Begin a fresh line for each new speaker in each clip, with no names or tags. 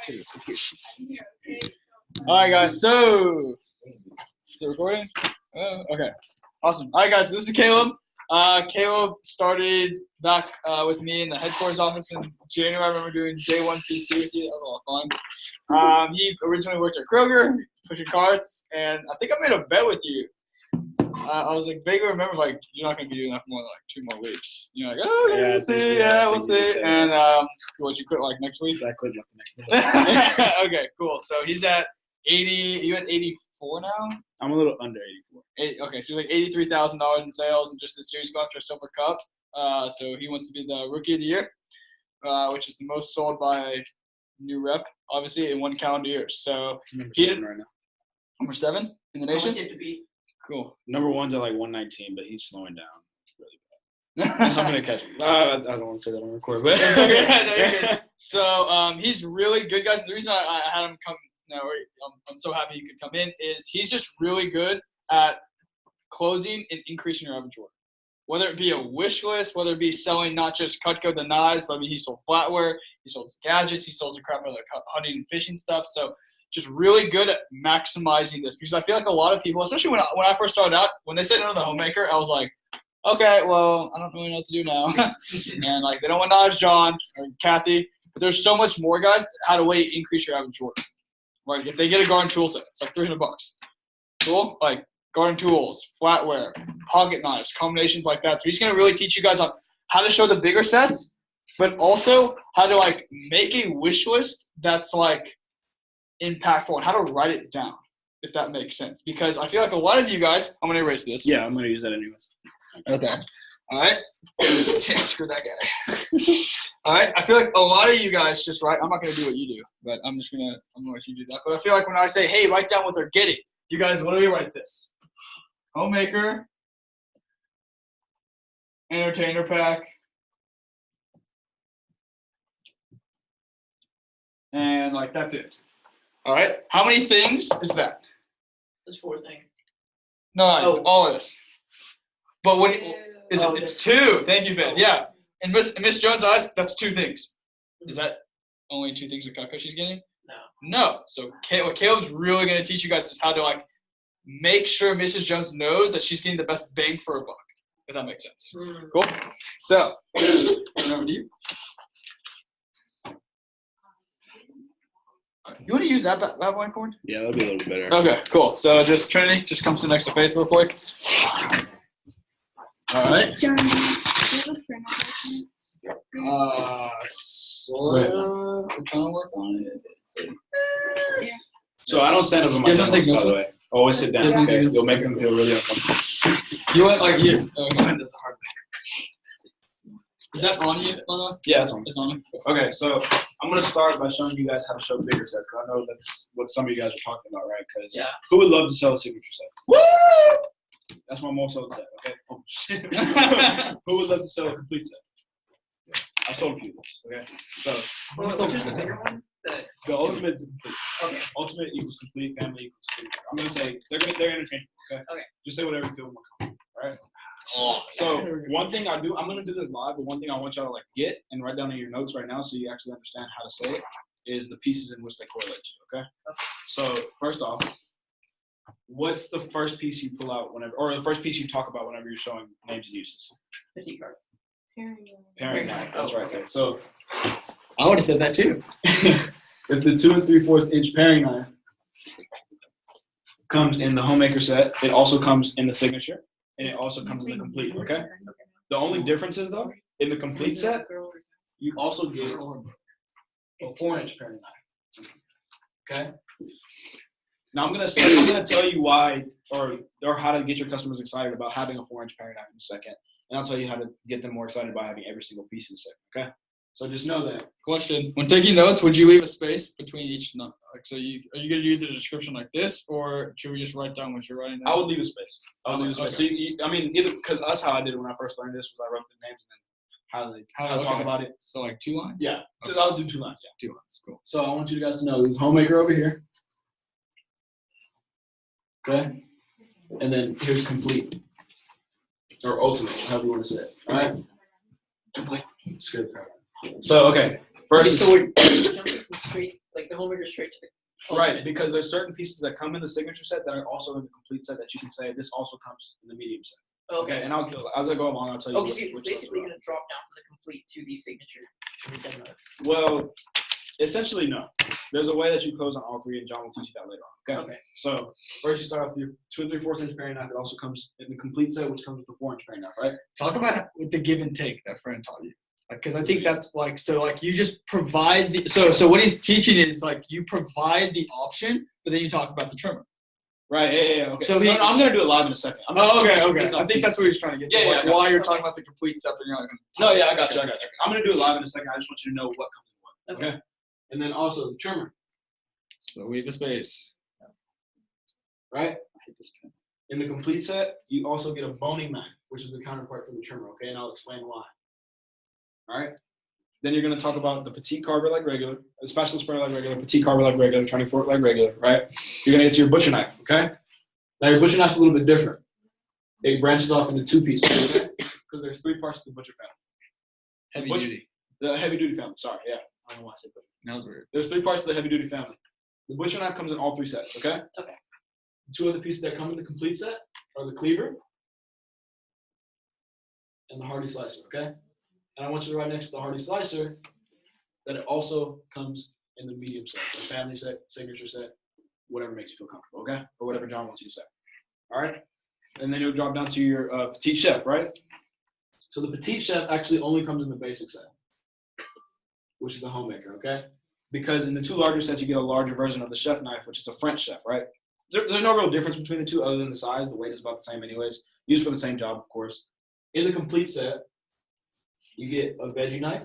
Take this. All right, guys. So, is it recording? Oh, okay. Awesome. All right, guys. So this is Caleb. Caleb started back with me in the headquarters office in January. I remember doing day one PC with you. That was a lot of fun. He originally worked at Kroger, pushing carts, and I think I made a bet with you. I was like, vaguely remember, like, you're not going to be doing that for more than like 2 more weeks. You're like, oh, yeah, we'll see. Yeah, we'll see. And what, you quit like next week?
I quit like the next day.
Okay, cool. So he's at 80. Are you at 84 now?
I'm a little under 84.
Okay, so he's like $83,000 in sales, and just this year he's going for a Silver Cup. So he wants to be the Rookie of the Year, which is the most sold by a new rep, obviously, in 1 calendar year. So
Number
he
7 right now.
Number 7 in the nation?
How much you have to beat?
Cool.
Number 1's at like 119, but he's slowing down really bad. I'm gonna catch him. I don't want to say that on record, but
okay, so he's really good, guys. The reason I had him come, I'm so happy he could come in, is he's just really good at closing and increasing your average order. Whether it be a wish list, whether it be selling not just Cutco the knives, but I mean he sold flatware, he sold gadgets, he sold some crap of the hunting and fishing stuff. So just really good at maximizing this, because I feel like a lot of people, especially when I first started out, when they said no to the homemaker, I was like, okay, well, I don't really know what to do now. And like they don't want knives, John or Kathy, but there's so much more, guys. How to increase your average order. Like if they get a garden tool set, it's like $300. Cool, like garden tools, flatware, pocket knives, combinations like that. So he's gonna really teach you guys on how to show the bigger sets, but also how to like make a wish list that's like impactful and how to write it down, if that makes sense. Because I feel like a lot of you guys, I'm going to erase this.
yeah, I'm gonna use that anyways.
Okay. All right. Screw that guy. All right. I feel like a lot of you guys just write. I'm not going to do what you do, but I'm going to let you do that. But I feel like when I say, hey, write down what they're getting, you guys literally write this. Homemaker, entertainer pack, and like that's it. All right. How many things is that?
There's 4 things.
No, all of this. But when is it?
Oh,
It's 2. Thank you, Ben. Yeah. In Miss Jones' eyes, that's 2 things. Is that only 2 things with Cutco she's getting?
No.
No. So what Caleb's really going to teach you guys is how to like make sure Mrs. Jones knows that she's getting the best bang for her buck. If that makes sense. Cool. So over to you. You want to use that whiteboard?
Yeah, that'll be a little bit better.
Okay, cool. So just Trinity, just come sit next to Faith real quick. All right.
John, do you have a friend
Sort of. We're trying to work on it.
Yeah.
So I don't stand up in my
You guys wanna take
demos, by the
notes?
way. Always sit down.
Yeah,
Okay,
take
you'll make them feel really uncomfortable.
You went like you. Okay. Is that on you, by the way?
Yeah, that's on.
It's on you.
Okay, so I'm gonna start by showing you guys how to show bigger sets. I know that's what some of you guys are talking about, right? Because
Yeah.
who would love to sell a signature set?
Woo!
That's my most sold set. Okay. Oh, shit. Who would love to sell a complete set? I've sold a few. Okay. So
Which is the bigger one?
the ultimate is complete.
Okay.
Ultimate equals complete. Family equals complete. I'm gonna say they're interchangeable. Okay.
Okay.
Just say whatever you feel more comfortable. All right. So one thing I'm gonna do this live, but one thing I want y'all to like get and write down in your notes right now, so you actually understand how to say it, is the pieces in which they correlate to. Okay. So first off, what's the first piece you pull out whenever, or the first piece you talk about whenever you're showing names and uses?
50 card.
Pairing knife. That's right there. So
I would have said that too.
if the 2 3/4 inch pairing knife comes in the homemaker set, it also comes in the signature, and it also comes in the complete. Okay. The only difference is though, in the complete set, you also get a 4-inch pairing knife. Okay. Now I'm gonna tell you why, or how to get your customers excited about having a 4-inch pairing knife in a second, and I'll tell you how to get them more excited by having every single piece in a second. Okay. So just know that.
Question: when taking notes, would you leave a space between each note? Like, so are you gonna do the description like this, or should we just write down what you're writing down?
I would leave a space.
Okay.
So either because that's how I did it when I first learned this, was I wrote the names and then how to talk about it.
So like 2 lines?
Yeah. So I'll do 2 lines. Yeah.
2 lines. Cool.
So I want you guys to know there's homemaker over here. Okay. And then here's complete. Or ultimate, however you want to say it. All right. Complete. It's good. So okay. First.
So we're jumping from straight, like the homemaker straight to the
Right,
ultimate.
because there's certain pieces that come in the signature set that are also in the complete set that you can say this also comes in the medium set. Okay, and as I go along, I'll tell you.
Okay, so you're
which
basically
ones
going to drop down from the complete to the signature when you're done with this.
well, essentially, no. There's a way that you close on all three, and John will teach you that later on. Okay.
Okay.
So first, you start off with your 2 3/4 inch paring knife. It also comes in the complete set, which comes with the 4-inch paring knife, right?
Talk about with the give and take that friend taught you. Because I think that's like, so like you just provide the, so what he's teaching is like you provide the option, but then you talk about the trimmer.
Right. Yeah. Okay.
So
No, I'm gonna do it live in a second.
Okay.
Piece
I
off
think
piece.
that's what he's trying to get to.
Yeah,
like
I got
while
you.
you're talking about the complete stuff, and you're not
No, yeah, I got you. I'm gonna do it live in a second. I just want you to know what comes in what.
Okay.
Okay. And then also the trimmer,
So leave a space.
right?
I hate this pen.
In the complete set, you also get a boning knife, which is the counterpart for the trimmer. Okay, and I'll explain why. All right. Then you're going to talk about the petite carver like regular, the special spreader like regular, petite carver like regular, turning fork like regular, right? You're going to get to your butcher knife, okay? Now your butcher knife's a little bit different. It branches off into 2 pieces, okay? Because there's 3 parts to the butcher family.
Heavy
Butcher-
duty.
The heavy duty family, sorry, yeah. I don't know why I said butcher.
That was weird.
There's 3 parts to the heavy duty family. The butcher knife comes in all 3 sets, okay?
Okay.
2 other pieces that come in the complete set are the cleaver and the hardy slicer, okay? And I want you to write next to the hardy slicer that it also comes in the medium set, the family set, signature set, whatever makes you feel comfortable, okay? Or whatever John wants you to say. All right? And then you'll drop down to your petite chef, right? So the petite chef actually only comes in the basic set, which is the homemaker, okay? Because in the 2 larger sets, you get a larger version of the chef knife, which is a French chef, right? There's no real difference between the 2 other than the size. The weight is about the same anyways. Used for the same job, of course. In the complete set, you get a veggie knife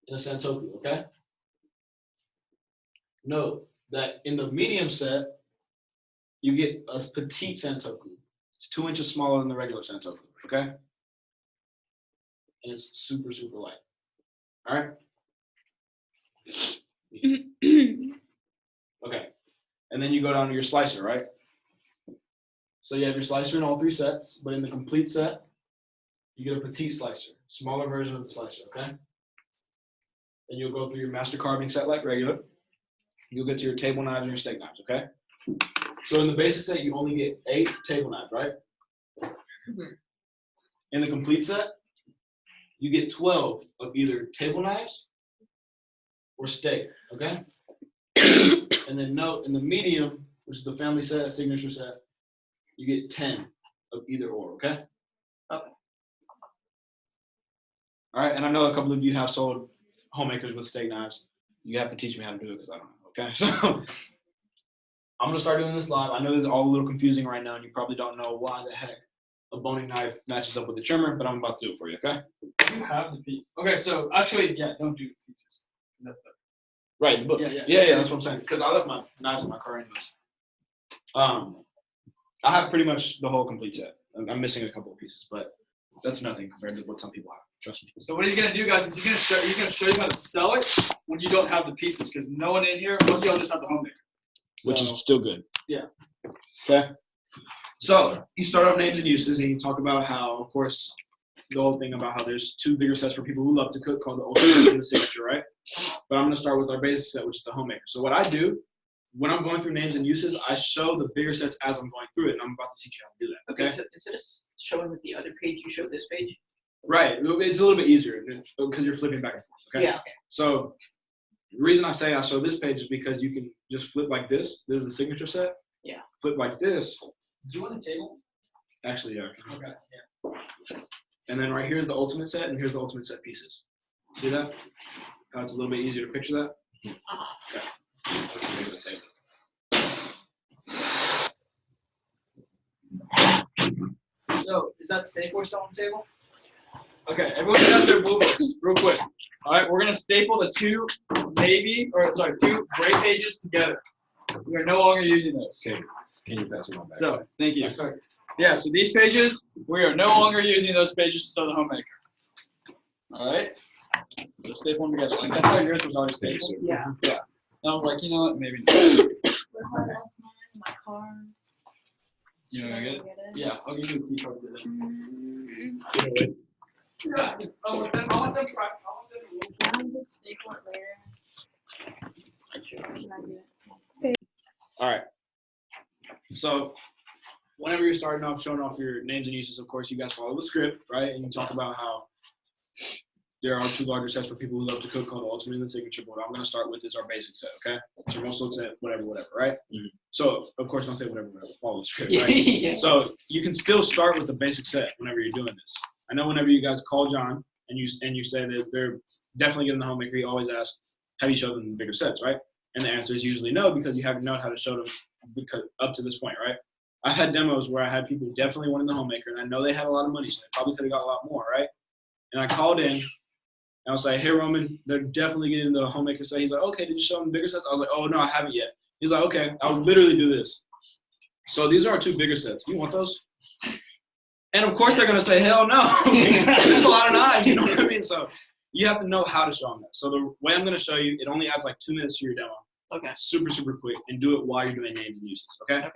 and a santoku, okay? Note that in the medium set, you get a petite santoku. It's 2 inches smaller than the regular santoku, okay? And it's super, super light. All right? Okay. And then you go down to your slicer, right? So you have your slicer in all 3 sets, but in the complete set, you get a petite slicer, smaller version of the slicer, okay? Then you'll go through your master carving set like regular. You'll get to your table knives and your steak knives, okay? So in the basic set, you only get 8 table knives, right?
Mhm.
In the complete set, you get 12 of either table knives or steak, okay? And then note, in the medium, which is the family set, signature set, you get 10 of either or, okay?
Okay.
All right, and I know a couple of you have sold homemakers with steak knives. You have to teach me how to do it because I don't know, okay? So I'm gonna start doing this live. I know this is all a little confusing right now, and you probably don't know why the heck a boning knife matches up with a trimmer, but I'm about to do it for you, okay?
You have the piece. Okay, so actually, yeah, don't do the pieces. That's the,
Right, the book.
Yeah.
That's what I'm saying. Because I left my knives in my car anyways. I have pretty much the whole complete set. I'm missing a couple of pieces, but that's nothing compared to what some people have. Trust me.
So what he's gonna do, guys, is he's gonna show you how to sell it when you don't have the pieces, because no one in here, most of y'all just have the homemaker.
Which
So-
is still good.
Yeah.
Okay. So you start off names and uses, and you talk about how, of course, the whole thing about how there's 2 bigger sets for people who love to cook called the ultimate and the signature, right? But I'm gonna start with our basic set, which is the homemaker. So what I do when I'm going through names and uses, I show the bigger sets as I'm going through it, and I'm about to teach you how to do that.
Okay,
Okay.
so instead of showing with the other page, you show this page?
Right. It's a little bit easier because you're flipping back and forth. Okay.
Yeah, okay.
So the reason I say I show this page is because you can just flip like this. This is the signature set.
Yeah.
Flip like this.
Do you want a table?
Actually, yeah.
Okay. Yeah.
And then right here's the ultimate set, and here's the ultimate set pieces. See that? How it's a little bit easier to picture that?
Uh-huh.
Okay. Maybe the table.
So is that stapler still on the table? Okay, everyone get out their blue books real quick. All right, we're gonna staple the 2 2 gray pages together. We are no longer using those.
Okay. Can you pass them on back?
So thank you. Yeah, so these pages, we are no longer using those pages to sew the homemaker. All right, so staple them together. Like that's how yours was already stapled.
Yeah.
Yeah. And I was like, you know what, maybe not.
Where's my last one? My car.
You know what I
Should
get?
go get it?
Yeah, I'll give you a key card for that.
Mm,
Yeah, I want them. I want them.
I'm gonna staple it later.
So whenever you're starting off, showing off your names and uses, of course, you guys follow the script, right? And you talk about how there are 2 larger sets for people who love to cook called the Ultimate and the Signature. But what I'm going to start with is our basic set, okay? So most load set, whatever, right? Mm-hmm. So, of course, don't say whatever, follow the script, right?
Yeah.
So you can still start with the basic set whenever you're doing this. I know whenever you guys call John and you say that they're definitely getting the homemaker, you always ask, have you showed them the bigger sets, right? And the answer is usually no, because you haven't known how to show them up to this point, right? I've had demos where I had people definitely wanting the homemaker, and I know they had a lot of money, so they probably could have got a lot more, right? And I called in, and I was like, hey, Roman, they're definitely getting the homemaker set. He's like, okay, did you show them the bigger sets? I was like, oh, no, I haven't yet. He's like, okay, I'll literally do this. So these are our 2 bigger sets. You want those? And, of course, they're going to say, hell no. There's a lot of knives, you know what I mean? So you have to know how to show them that. So the way I'm going to show you, it only adds like 2 minutes to your demo.
Okay.
Super, super quick, and do it while you're doing names and uses, okay?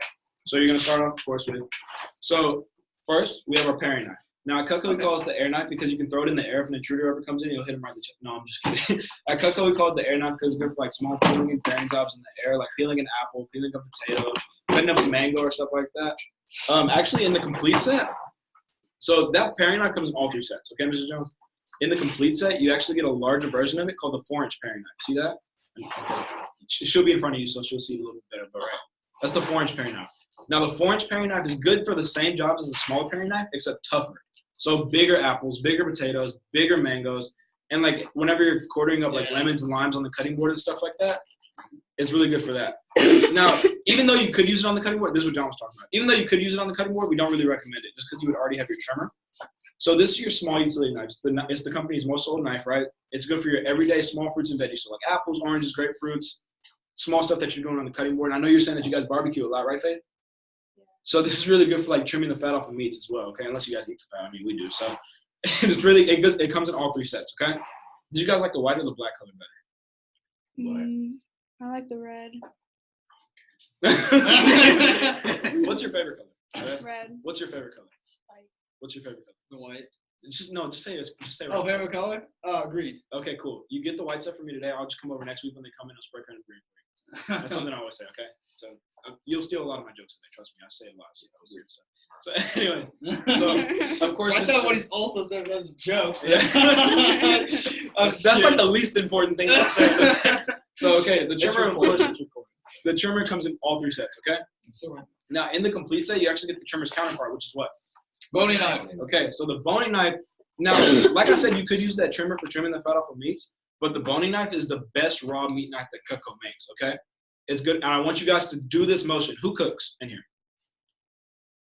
So you're going to start off, of course, with – so first, we have our paring knife. Now, at Cutco, we call it the air knife because you can throw it in the air. If an intruder ever comes in, you'll hit him right in the chest. No, I'm just kidding. At Cutco, we call it the air knife because it's good for, like, small peeling and paring jobs in the air, like peeling an apple, peeling a potato, cutting up a mango or stuff like that. Actually, in the complete set, so that paring knife comes in all 3 sets, okay, Mr. Jones? In the complete set, you actually get a larger version of it called the 4-inch paring knife. See that? Okay. She'll be in front of you, so she'll see a little bit better, but right. That's the 4-inch paring knife. Now, the 4-inch paring knife is good for the same jobs as the smaller paring knife, except tougher. So bigger apples, bigger potatoes, bigger mangoes, and like whenever you're quartering up like lemons and limes on the cutting board and stuff like that, it's really good for that. Now, even though you could use it on the cutting board, this is what John was talking about. Even though you could use it on the cutting board, we don't really recommend it just because you would already have your trimmer. So this is your small utility knife. It's the company's most sold knife, right? It's good for your everyday small fruits and veggies, so like apples, oranges, grapefruits, small stuff that you're doing on the cutting board. And I know you're saying that you guys barbecue a lot, right, Faith? Yeah. So this is really good for like trimming the fat off of meats as well, okay? Unless you guys eat the fat. I mean, we do. So it's really, it comes in all 3 sets, okay? Did you guys like the white or the black color better?
I like the red.
What's your favorite color?
Red.
What's your favorite color?
White.
What's your favorite color?
The white.
Just say it. Just say it.
Oh, favorite color? Green.
Okay, cool. You get the white set for me today. I'll just come over next week when they come in and spray paint green for you. That's something I always say, okay? So you'll steal a lot of my jokes today. Trust me. I say a lot. So that was weird stuff. So anyway, so of course.
I thought what he's also said was jokes.
Yeah. That's like the least important thing I'm saying. So okay, the trimmer, of course, the trimmer comes in all 3 sets, okay? Now in the complete set, you actually get the trimmer's counterpart, which is what?
Boning knife.
Okay, so the boning knife. Now, like I said, you could use that trimmer for trimming the fat off of meats, but the boning knife is the best raw meat knife that Cutco makes, okay? It's good, and I want you guys to do this motion. Who cooks in here?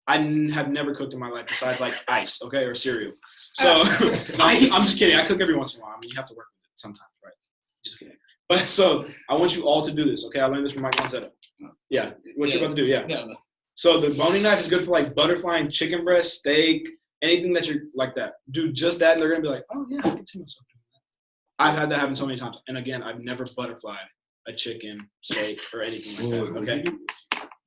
I have never cooked in my life besides like ice, okay, or cereal. So no, I'm just kidding. I cook every once in a while. I mean, you have to work with it sometimes, right? Just kidding. But so I want you all to do this, okay? I learned this from Mike Monsetto. Yeah, what you're about to do, yeah. No. So the boning knife is good for like butterflying chicken breast, steak, anything that you're like that. Do just that, and they're gonna be like, oh yeah, I can see myself doing that. I've had that happen so many times, and again, I've never butterflied a chicken, steak, or anything like that. Okay,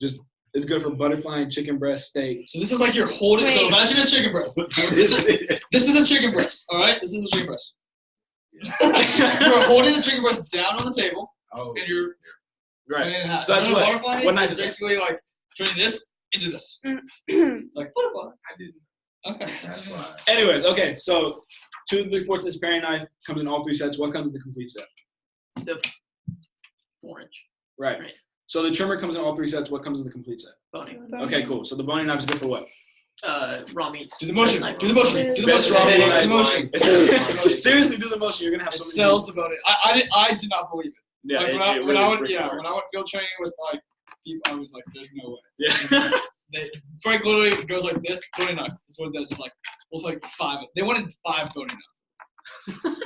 just it's good for butterflying chicken breast, steak.
So this is like you're holding. So imagine a chicken breast. This is a chicken breast. All right, this is a chicken breast. You're holding the chicken breast down on the table, and you're
right. So that's what knife is
basically like turning this into this. It's like butterfly.
I didn't.
Okay.
That's why. Anyways, okay, so 2 3/4 inch paring knife comes in all 3 sets. What comes in the complete set?
The 4-inch.
Right. So the trimmer comes in all 3 sets. What comes in the complete set?
Boning.
Okay, cool. So the boning knife is good for what?
Raw meats.
Do the motion. Do the motion. Do the motion.
Do the motion. Seriously, do the motion. You're gonna have so many.
Sells the boning. I did not believe it.
Yeah.
Like when I went field training with like people, I was like, there's no way.
Yeah.
Frank literally goes like this, boning knife. This is what it does. Like, was like 5. They wanted 5 boning knives.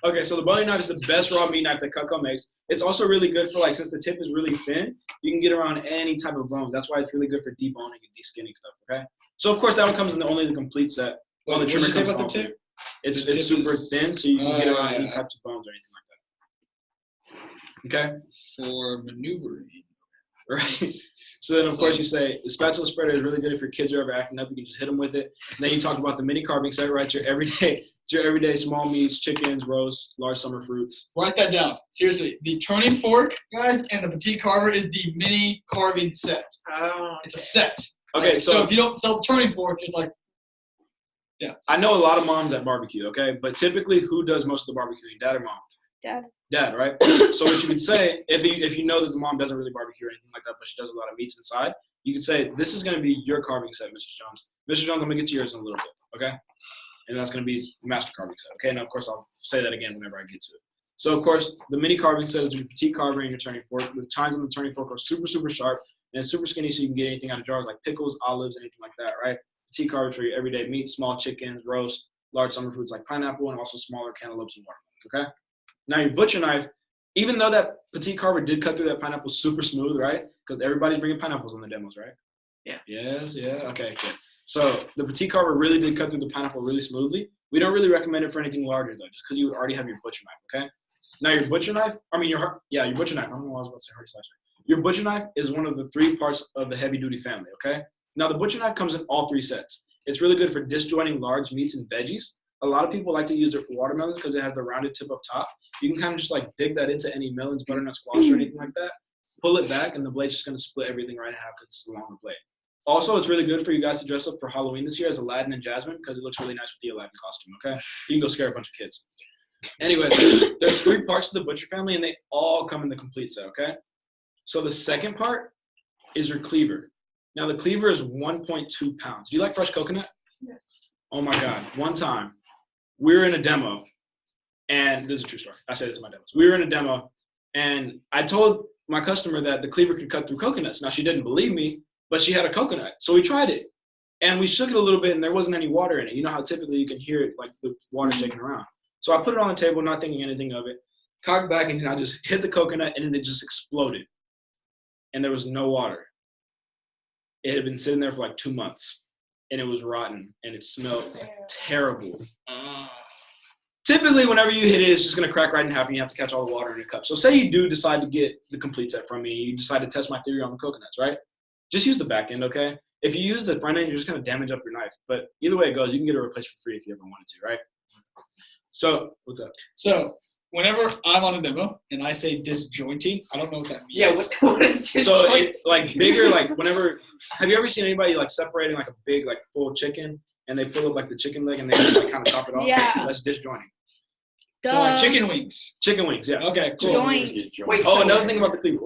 Okay, so the boning knife is the best raw meat knife that Cutco makes. It's also really good for like, since the tip is really thin, you can get around any type of bone. That's why it's really good for deboning and de-skinning stuff. Okay. So of course that one comes in only the complete set. While the trimmer comes about the tip? It's super thin, so you can get around any types of bones or anything like that. Okay.
For maneuvering.
Right. So then, of course, you say the spatula spreader is really good if your kids are ever acting up. You can just hit them with it. And then you talk about the mini carving set, right? Your everyday It's your everyday small meats, chickens, roast, large summer fruits.
Write that down. Seriously, the turning fork, guys, and the petite carver is the mini carving set.
Oh,
It's a set.
Okay,
Like, so if you don't sell the turning fork, it's like, yeah.
I know a lot of moms that barbecue, okay? But typically, who does most of the barbecuing, dad or mom?
Dad.
Dad, right? So what you could say, if you know that the mom doesn't really barbecue or anything like that, but she does a lot of meats inside, you could say, this is going to be your carving set, Mrs. Jones. Mrs. Jones, I'm going to get to yours in a little bit, okay? And that's going to be the master carving set, okay? Now, of course, I'll say that again whenever I get to it. So, of course, the mini carving set is your petite carver and your turning fork. The tines on the turning fork are super, super sharp and super skinny so you can get anything out of jars like pickles, olives, anything like that, right? Petite carver for your everyday meat, small chickens, roast, large summer foods like pineapple, and also smaller cantaloupes and watermelons, okay? Now, your butcher knife, even though that petite carver did cut through that pineapple super smooth, right? Because everybody's bringing pineapples on the demos, right?
Yeah.
Yes, yeah, okay, good. So the petite carver really did cut through the pineapple really smoothly. We don't really recommend it for anything larger, though, just because you would already have your butcher knife, okay? Now, your butcher knife, your butcher knife. I don't know why I was about to say hardy slicer. Your butcher knife is one of the 3 parts of the heavy-duty family, okay? Now, the butcher knife comes in all 3 sets. It's really good for disjointing large meats and veggies. A lot of people like to use it for watermelons because it has the rounded tip up top. You can kind of just like dig that into any melons, butternut squash, or anything like that. Pull it back, and the blade's just going to split everything right in half because it's a longer blade. Also, it's really good for you guys to dress up for Halloween this year as Aladdin and Jasmine because it looks really nice with the Aladdin costume, okay? You can go scare a bunch of kids. Anyway, there's 3 parts to the butcher family, and they all come in the complete set, okay? So the second part is your cleaver. Now, the cleaver is 1.2 pounds. Do you like fresh coconut?
Yes.
Oh, my God. One time, we were in a demo, and this is a true story. I say this in my demos. We were in a demo, and I told my customer that the cleaver could cut through coconuts. Now, she didn't believe me, but she had a coconut. So we tried it, and we shook it a little bit, and there wasn't any water in it. You know how typically you can hear it, like the water shaking around. So I put it on the table, not thinking anything of it, cocked back, and then I just hit the coconut, and then it just exploded. And there was no water. It had been sitting there for like 2 months, and it was rotten, and it smelled terrible. Typically, whenever you hit it, it's just going to crack right in half, and you have to catch all the water in a cup. So say you do decide to get the complete set from me, and you decide to test my theory on the coconuts, right? Just use the back end, okay? If you use the front end, you're just going to damage up your knife. But either way it goes, you can get it replaced for free if you ever wanted to, right? So, what's up?
So whenever I'm on a demo and I say disjointing, I don't know what that means.
Yeah, what is this?
So it's like bigger, like whenever, have you ever seen anybody like separating like a big, like full chicken and they pull up like the chicken leg and they just like kind of chop it off?
Yeah.
That's disjointing.
So like chicken wings.
Chicken wings, yeah.
Okay, cool.
Joints.
Wait,
Oh,
so
another thing about the cleaver,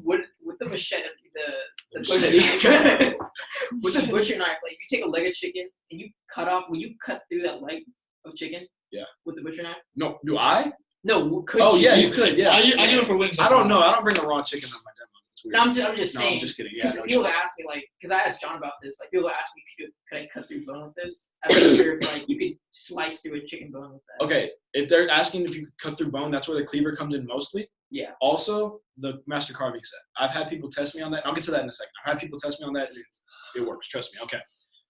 what?
with the machete, the butcher knife, with the butcher knife, like if you take a leg of chicken and you cut off, will you cut through that leg of chicken?
Yeah.
With the butcher knife?
No, do I?
No, could
Oh,
you?
yeah, you could, yeah.
I do it for wings.
I don't know. I don't bring a raw chicken on my demos. It's weird.
No, I'm just
No,
saying.
I'm just kidding. Yeah,
Because
no,
people ask me, like, because I asked John about this, like, people ask me, could I cut through bone with this? I'm not sure if, like, you could slice through a chicken bone with that.
Okay, if they're asking if you could cut through bone, that's where the cleaver comes in mostly.
Yeah.
Also, the master carving set. I've had people test me on that. I'll get to that in a second. I've had people test me on that. It works. Trust me. Okay.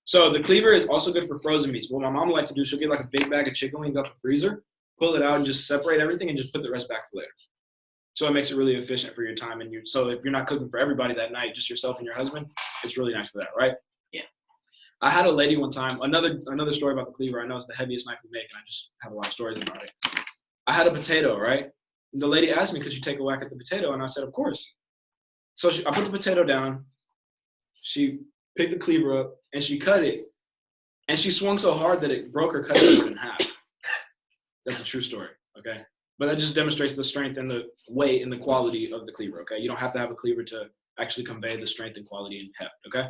So the cleaver is also good for frozen meats. What my mom likes to do, she'll get like a big bag of chicken wings out the freezer, pull it out, and just separate everything and just put the rest back for later. So it makes it really efficient for your time. And so if you're not cooking for everybody that night, just yourself and your husband, it's really nice for that, right?
Yeah.
I had a lady one time, another story about the cleaver. I know it's the heaviest knife we make, and I just have a lot of stories about it. I had a potato, right? The lady asked me, could you take a whack at the potato? And I said, of course. So I put the potato down. She picked the cleaver up, and she cut it. And she swung so hard that it broke her cutting board in half. That's a true story, okay? But that just demonstrates the strength and the weight and the quality of the cleaver, okay? You don't have to have a cleaver to actually convey the strength and quality and heft, okay?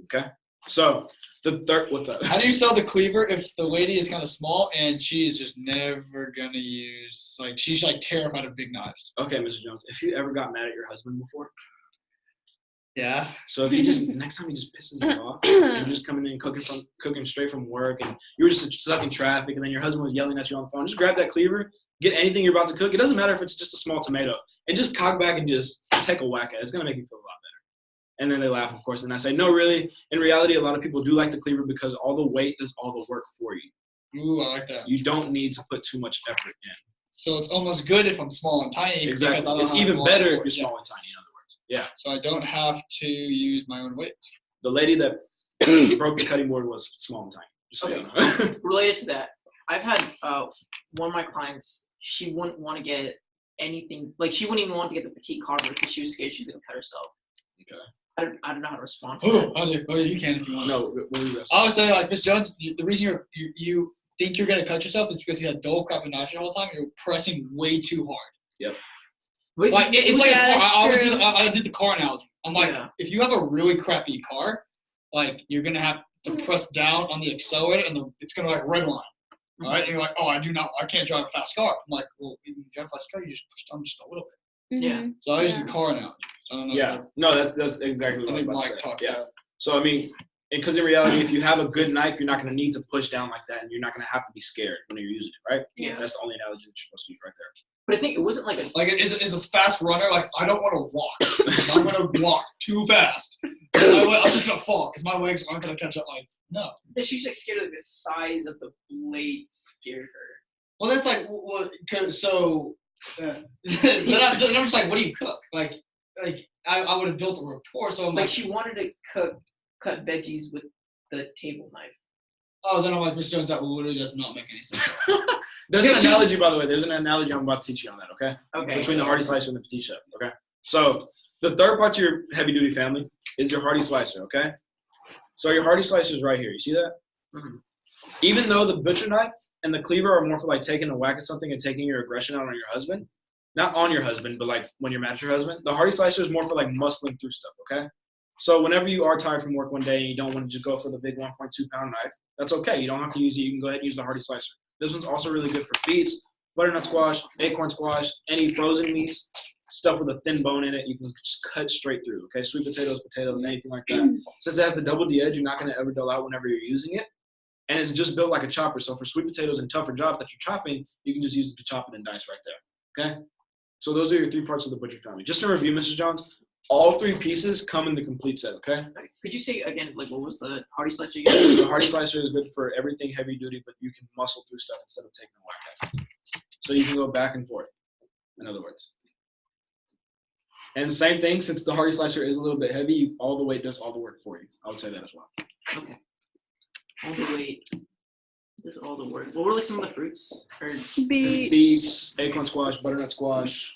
Okay? So the third, what's up?
How do you sell the cleaver if the lady is kind of small and she is just never gonna use, like, she's like terrified of big knives?
Okay, Mr. Jones, if you ever got mad at your husband before,
Yeah.
so if he just next time he just pisses you off, and you're just coming in cooking straight from work, and you were just stuck in traffic, and then your husband was yelling at you on the phone, just grab that cleaver, get anything you're about to cook. It doesn't matter if it's just a small tomato, and just cock back and just take a whack at it. It's gonna make you feel a lot better. And then they laugh, of course, and I say, no, really. In reality, a lot of people do like the cleaver because all the weight does all the work for you.
Ooh, I like that.
You don't need to put too much effort in.
So it's almost good if I'm small and tiny.
Exactly.
Because I don't
It's
have
even
a lot
better
of
if
work.
you're small and tiny, in other words. Yeah.
So I don't have to use my own weight.
The lady that broke the cutting board was small and tiny. Just so you know.
Related to that, I've had one of my clients. She wouldn't want to get anything. Like she wouldn't even want to get the petite carver because she was scared she was gonna cut herself.
Okay.
I don't know how to respond.
You can if you want.
No, what were you asking?
I was saying, like, Miss Jones, the reason you think you're gonna cut yourself is because you had dull crap and nitrogen all the time. You're pressing way too hard.
Yep.
Wait,
Like it's like
Yeah,
a car.
that's true.
I did the car analogy. I'm like,
Yeah.
if you have a really crappy car, like you're gonna have to press down on the accelerator, and it's gonna like redline. All right, and you're like, I can't drive a fast car. I'm like, well, if you drive a fast car, you just push down just a little bit.
Yeah.
So I use the car analogy. I don't know.
Yeah. No, that's exactly
I
what I was
think
about
Mike
to say.
talked
Yeah.
about.
So, I mean, because in reality, if you have a good knife, you're not going to need to push down like that, and you're not going to have to be scared when you're using it, right?
Yeah.
That's the only analogy that you're supposed to use right there.
But I think it wasn't like a.
Like, is a fast runner? Like, I don't want to walk. I'm going to walk too fast. I'm just going to fall because my legs aren't going to catch up. Like, no.
She's like scared of the size of the blade scared her.
Well, that's like, so. Then I'm just like, what do you cook? Like I would have built a rapport. So I'm
Like
like,
she wanted to cut veggies with the table knife.
oh, then I'm like, Miss Jones, that literally does not make any sense.
There's an analogy, by the way. There's an analogy I'm about to teach you on that, okay?
Okay.
Between the hardy slicer and the petite chef, okay? So the third part to your heavy-duty family is your hardy slicer, okay? So your hardy slicer is right here. You see that?
Mhm.
Even though the butcher knife and the cleaver are more for like taking a whack at something and taking your aggression out on your husband, not on your husband, but like when you're mad at your husband, the hardy slicer is more for like muscling through stuff, okay? So whenever you are tired from work one day and you don't want to just go for the big 1.2 pound knife, that's okay. You don't have to use it. You can go ahead and use the hardy slicer. This one's also really good for beets, butternut squash, acorn squash, any frozen meats, stuff with a thin bone in it. You can just cut straight through, okay? Sweet potatoes, anything like that. Since it has the double D edge, you're not going to ever dull out whenever you're using it. And it's just built like a chopper. So for sweet potatoes and tougher jobs that you're chopping, you can just use it to chop it and dice right there, okay? So those are your three parts of the butcher family. Just to review, Mrs. Jones, all three pieces come in the complete set, okay?
Could you say again, like what was the hardy slicer again?
The hardy slicer is good for everything heavy duty, but you can muscle through stuff instead of taking a whack at it. So you can go back and forth, in other words. And the same thing, since the hardy slicer is a little bit heavy, all the weight does all the work for you. I would say that as well.
Okay. All the weight. Does all the work. What were like some of the fruits? Or
Beets.
Beets, acorn squash, butternut squash,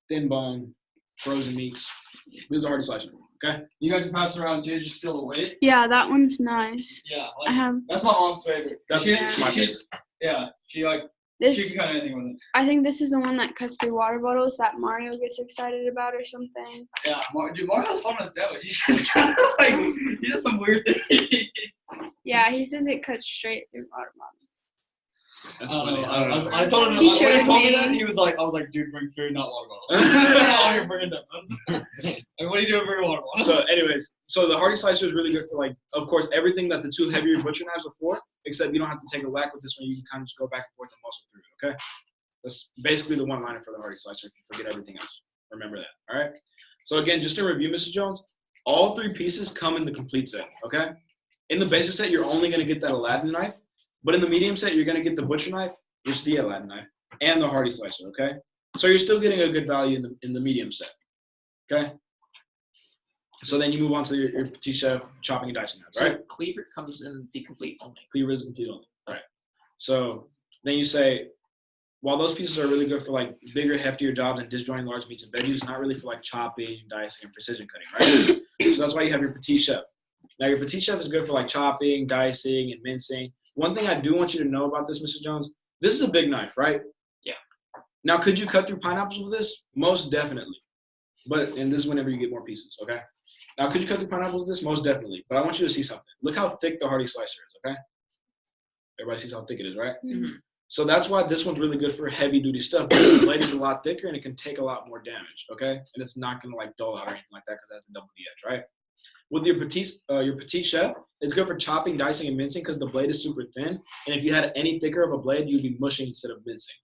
thin bone, frozen meats. This is a hardy slicer, okay?
You guys are passing around too, just feel the weight.
Yeah, that one's nice.
Yeah,
I have
that's my mom's favorite.
That's my favorite.
She like
this.
she can cut anything with it.
I think this is the one that cuts through water bottles that Mario gets excited about or something.
Yeah, Mario's fun as devil. He's just kind of like he does some weird things.
Yeah, he says it cuts straight through water bottles.
That's funny. I don't know.
I told him
He
when
showed
he told me
me.
that he was like, I was like, dude, bring food, not water bottles. All you're bringing them. Like, what are you doing bringing water bottles?
So anyways, so the hardy slicer is really good for like, of course, everything that the two heavier butcher knives are for, except you don't have to take a whack with this one. You can kind of just go back and forth and muscle through it, okay? That's basically the one liner for the hardy slicer if you forget everything else. Remember that, all right? So again, just to review, Mrs. Jones, all three pieces come in the complete set, okay? In the basic set, you're only going to get that Aladdin knife, but in the medium set, you're going to get the butcher knife, which is the Aladdin knife, and the hardy slicer, okay? So you're still getting a good value in the medium set, okay? So then you move on to your petite chef chopping and dicing knives, right?
So cleaver comes in the complete only.
Cleaver is complete only, all right? So then you say, while those pieces are really good for like bigger, heftier jobs and disjointing large meats and veggies, it's not really for like chopping, dicing, and precision cutting, right? So that's why you have your petite chef. Now your petite chef is good for like chopping, dicing, and mincing. One thing I do want you to know about this, Mr. Jones, this is a big knife, right?
Yeah.
Now, could you cut through pineapples with this? Most definitely. And this is whenever you get more pieces, okay? Now, could you cut through pineapples with this? Most definitely. But I want you to see something. Look how thick the hardy slicer is, okay? Everybody sees how thick it is, right?
Mm-hmm.
So that's why this one's really good for heavy duty stuff. The blade is a lot thicker and it can take a lot more damage, okay? And it's not gonna like dull out or anything like that because it has the double D edge, right? With your petite chef, it's good for chopping, dicing, and mincing because the blade is super thin. And if you had any thicker of a blade, you'd be mushing instead of mincing.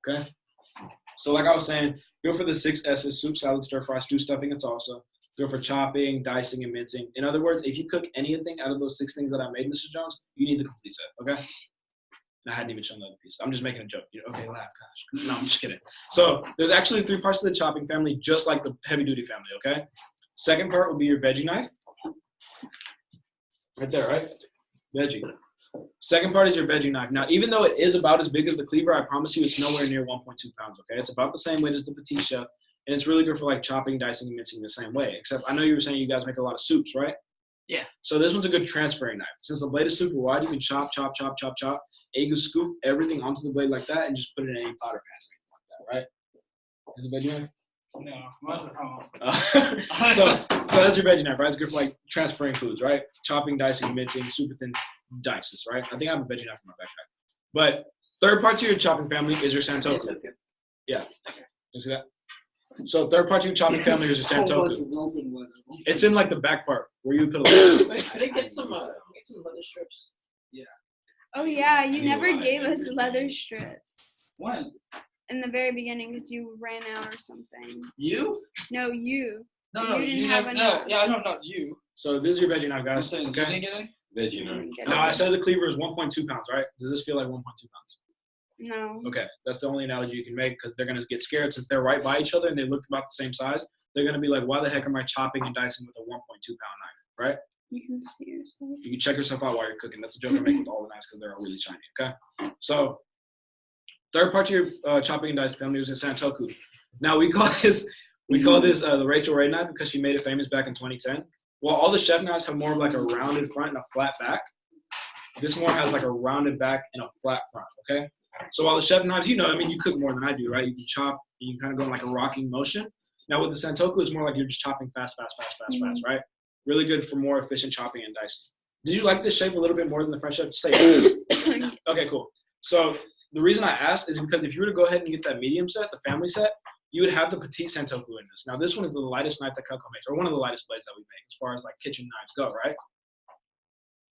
Okay? So like I was saying, go for the 6 S's: soup, salad, stir fry, stew, stuffing, and salsa. Go for chopping, dicing, and mincing. In other words, if you cook anything out of those 6 things that I made, Mr. Jones, you need the complete set, okay? And I hadn't even shown the other piece. I'm just making a joke. Okay, laugh, gosh. No, I'm just kidding. So there's actually 3 parts to the chopping family, just like the heavy duty family, okay? Second part will be your veggie knife. Right there, right? Veggie. Second part is your veggie knife. Now, even though it is about as big as the cleaver, I promise you it's nowhere near 1.2 pounds, okay? It's about the same weight as the petite chef, and it's really good for like chopping, dicing, and mincing the same way. Except I know you were saying you guys make a lot of soups, right?
Yeah.
So this one's a good transferring knife. Since the blade is super wide, you can chop, chop, chop, chop, chop, and you can scoop everything onto the blade like that and just put it in any powder pan or anything like that, right? Is it veggie knife?
No, mine's at home.
So that's your veggie knife, right? It's good for like transferring foods, right? Chopping, dicing, mincing, super thin dices, right? I think I have a veggie knife in my backpack. But third part to your chopping family is your santoku. Yeah. You see that? So third part to your chopping family is your santoku. It's in like the back part where you put a
Wait, I didn't get some leather strips.
Oh yeah, you never gave us leather strips
When?
in the very beginning because you ran out or something.
You?
No, you.
No,
You
you
didn't
never.
have
No,
enough.
yeah, I know, not you.
So this is your veggie knife,
I'm
guys.
saying, you
Okay.
didn't get any?
Veggie
You
knife.
didn't get
Now I
it.
said the cleaver is 1.2 pounds, right? Does this feel like 1.2 pounds?
No.
Okay, that's the only analogy you can make because they're gonna get scared since they're right by each other and they look about the same size. They're gonna be like, "Why the heck am I chopping and dicing with a 1.2 pound knife?" Right?
You can see yourself.
You can check yourself out while you're cooking. That's a joke I make with all the knives because they're all really shiny. Okay, so third part to your chopping and dicing family is a santoku. Now we call this the Rachel Ray knife because she made it famous back in 2010. While all the chef knives have more of like a rounded front and a flat back, this one has like a rounded back and a flat front. Okay, so while the chef knives, you cook more than I do, right? You can chop, you can kind of go in like a rocking motion. Now with the santoku, it's more like you're just chopping fast, right? Really good for more efficient chopping and dicing. Did you like this shape a little bit more than the French chef? Say it. Okay, cool. So the reason I asked is because if you were to go ahead and get that medium set, the family set, you would have the petite santoku in this. Now this one is the lightest knife that Cutco makes, or one of the lightest blades that we make as far as like kitchen knives go, right?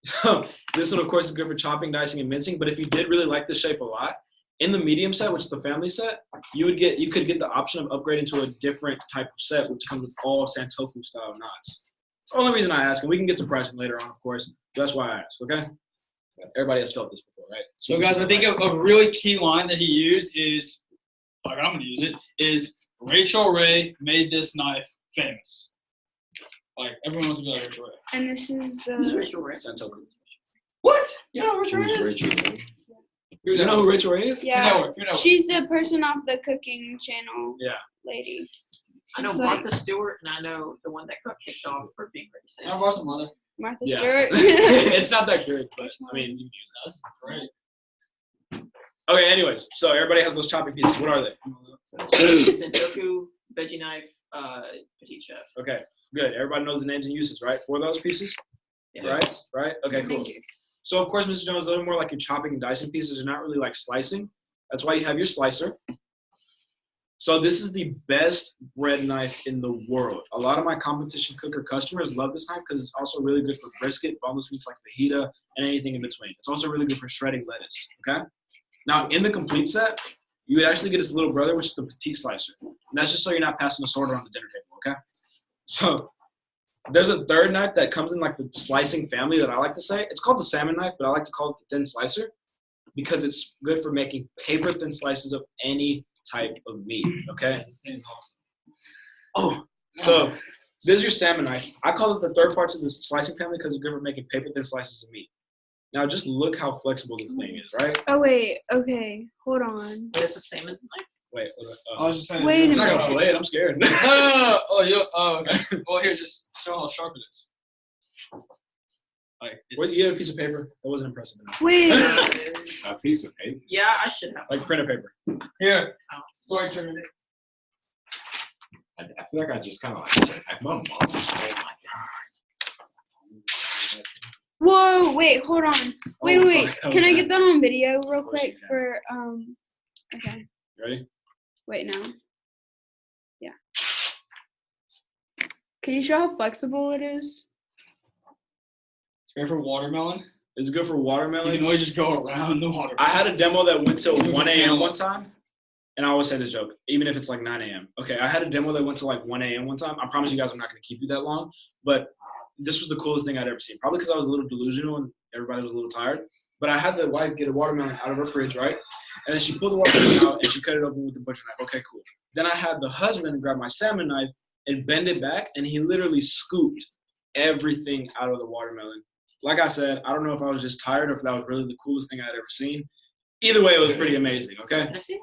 So this one, of course, is good for chopping, dicing, and mincing. But if you did really like this shape a lot, in the medium set, which is the family set, you could get the option of upgrading to a different type of set, which comes with all santoku style knives. It's the only reason I ask, and we can get to pricing later on, of course. That's why I ask. Okay. Everybody has felt this before, right?
So guys, I think a really key line that he used is, like I'm gonna use it, is Rachel Ray made this knife famous. Like everyone wants to be like Rachel Ray.
And this is
Who's
the.
Rachel Ray?
Santoku.
What? You know who Rachel Ray
Who's
is?
Rachel?
You know who Rachel Ray is?
Yeah.
You know.
She's the person off the cooking channel.
Yeah.
Lady.
I know
She's like
Martha Stewart, and I know the one that got kicked off for being racist.
I watched some mother.
Martha
Yeah.
Stewart.
It's not that good, but I mean, you can use
That's great.
that. Okay, anyways, so everybody has those chopping pieces. What are they?
Santoku, veggie knife, petite chef.
Okay, good. Everybody knows the names and uses, right? For those pieces?
Yeah.
Right? Okay, cool.
Thank you.
So, of course, Mr. Jones, those are more like your chopping and dicing pieces. They're not really like slicing. That's why you have your slicer. So this is the best bread knife in the world. A lot of my competition cooker customers love this knife because it's also really good for brisket, boneless meats like fajita, and anything in between. It's also really good for shredding lettuce, okay? Now, in the complete set, you would actually get his little brother, which is the petite slicer. And that's just so you're not passing a sword around the dinner table, okay? So there's a third knife that comes in like the slicing family that I like to say. It's called the salmon knife, but I like to call it the thin slicer because it's good for making paper thin slices of any type of meat, okay? Oh, so this is your salmon knife. I call it the third part of the slicing family because it's good for making paper thin slices of meat. Now just look how flexible this thing is, right?
Oh wait. Okay. Hold on.
This is salmon knife.
Wait,
I was just saying.
Wait a
I'm not
minute.
gonna fillet it. I'm scared.
No. Oh, okay. Well, here, just show how sharp it is. Like,
What, you have a piece of paper? That wasn't impressive enough.
Wait.
A piece of paper.
Yeah, I should have.
Like printer paper.
Here. Sorry, Trinity.
I feel like I just kind of like my mom. Oh my god.
Whoa. Wait. Hold on. Wait.
Oh,
Wait.
fuck.
Can I get that on video real
course you
quick
can.
for Okay.
You ready?
Wait. No. Yeah. Can you show how flexible it is?
It's great for watermelon.
It's good for
You
watermelons.
can always just go around the watermelon.
I had a demo that went till 1 a.m. one time, and I always say this joke, even if it's like 9 a.m. Okay, I had a demo that went till like 1 a.m. one time. I promise you guys I'm not going to keep you that long, but this was the coolest thing I'd ever seen. Probably because I was a little delusional and everybody was a little tired. But I had the wife get a watermelon out of her fridge, right? And then she pulled the watermelon out and she cut it open with the butcher knife. Okay, cool. Then I had the husband grab my salmon knife and bend it back, and he literally scooped everything out of the watermelon like I said, I don't know if I was just tired or if that was really the coolest thing I'd ever seen. Either way, it was pretty amazing, okay?
Can I see?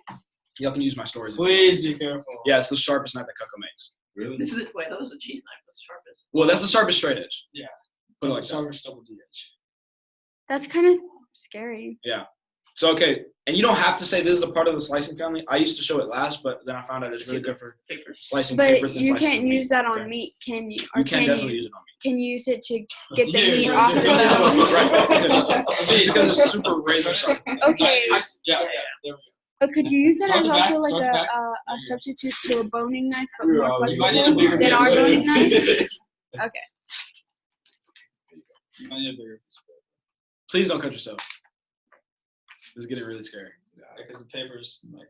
Y'all can use my stories.
Please be careful.
Yeah, it's the sharpest knife that Cutco makes.
Really?
This is wait, that was a cheese knife. That's the sharpest.
Well, that's the sharpest straight edge.
Yeah.
Put it like that.
Sharpest double D edge.
That's kind of scary.
So, okay, and you don't have to say this is a part of the slicing family. I used to show it last, but then I found out it's really good for
Paper.
slicing
But
paper than
you
slicing
can't
meat,
use that on
okay?
meat, can you?
You can definitely use it on meat.
Can you use it to get the
Yeah,
meat
right,
off the
yeah.
bone?
Right. Just because it's super razor sharp.
Okay.
Yeah, there we go.
But could you use that
Start
as
the
also
back,
like
start the back.
a substitute to a boning knife, but
We were
more
all-
You might need a
flexible
bigger
than our
piece.
boning knife?
You might need a bigger piece.
Please don't cut yourself. This is getting really scary.
Because the paper's like.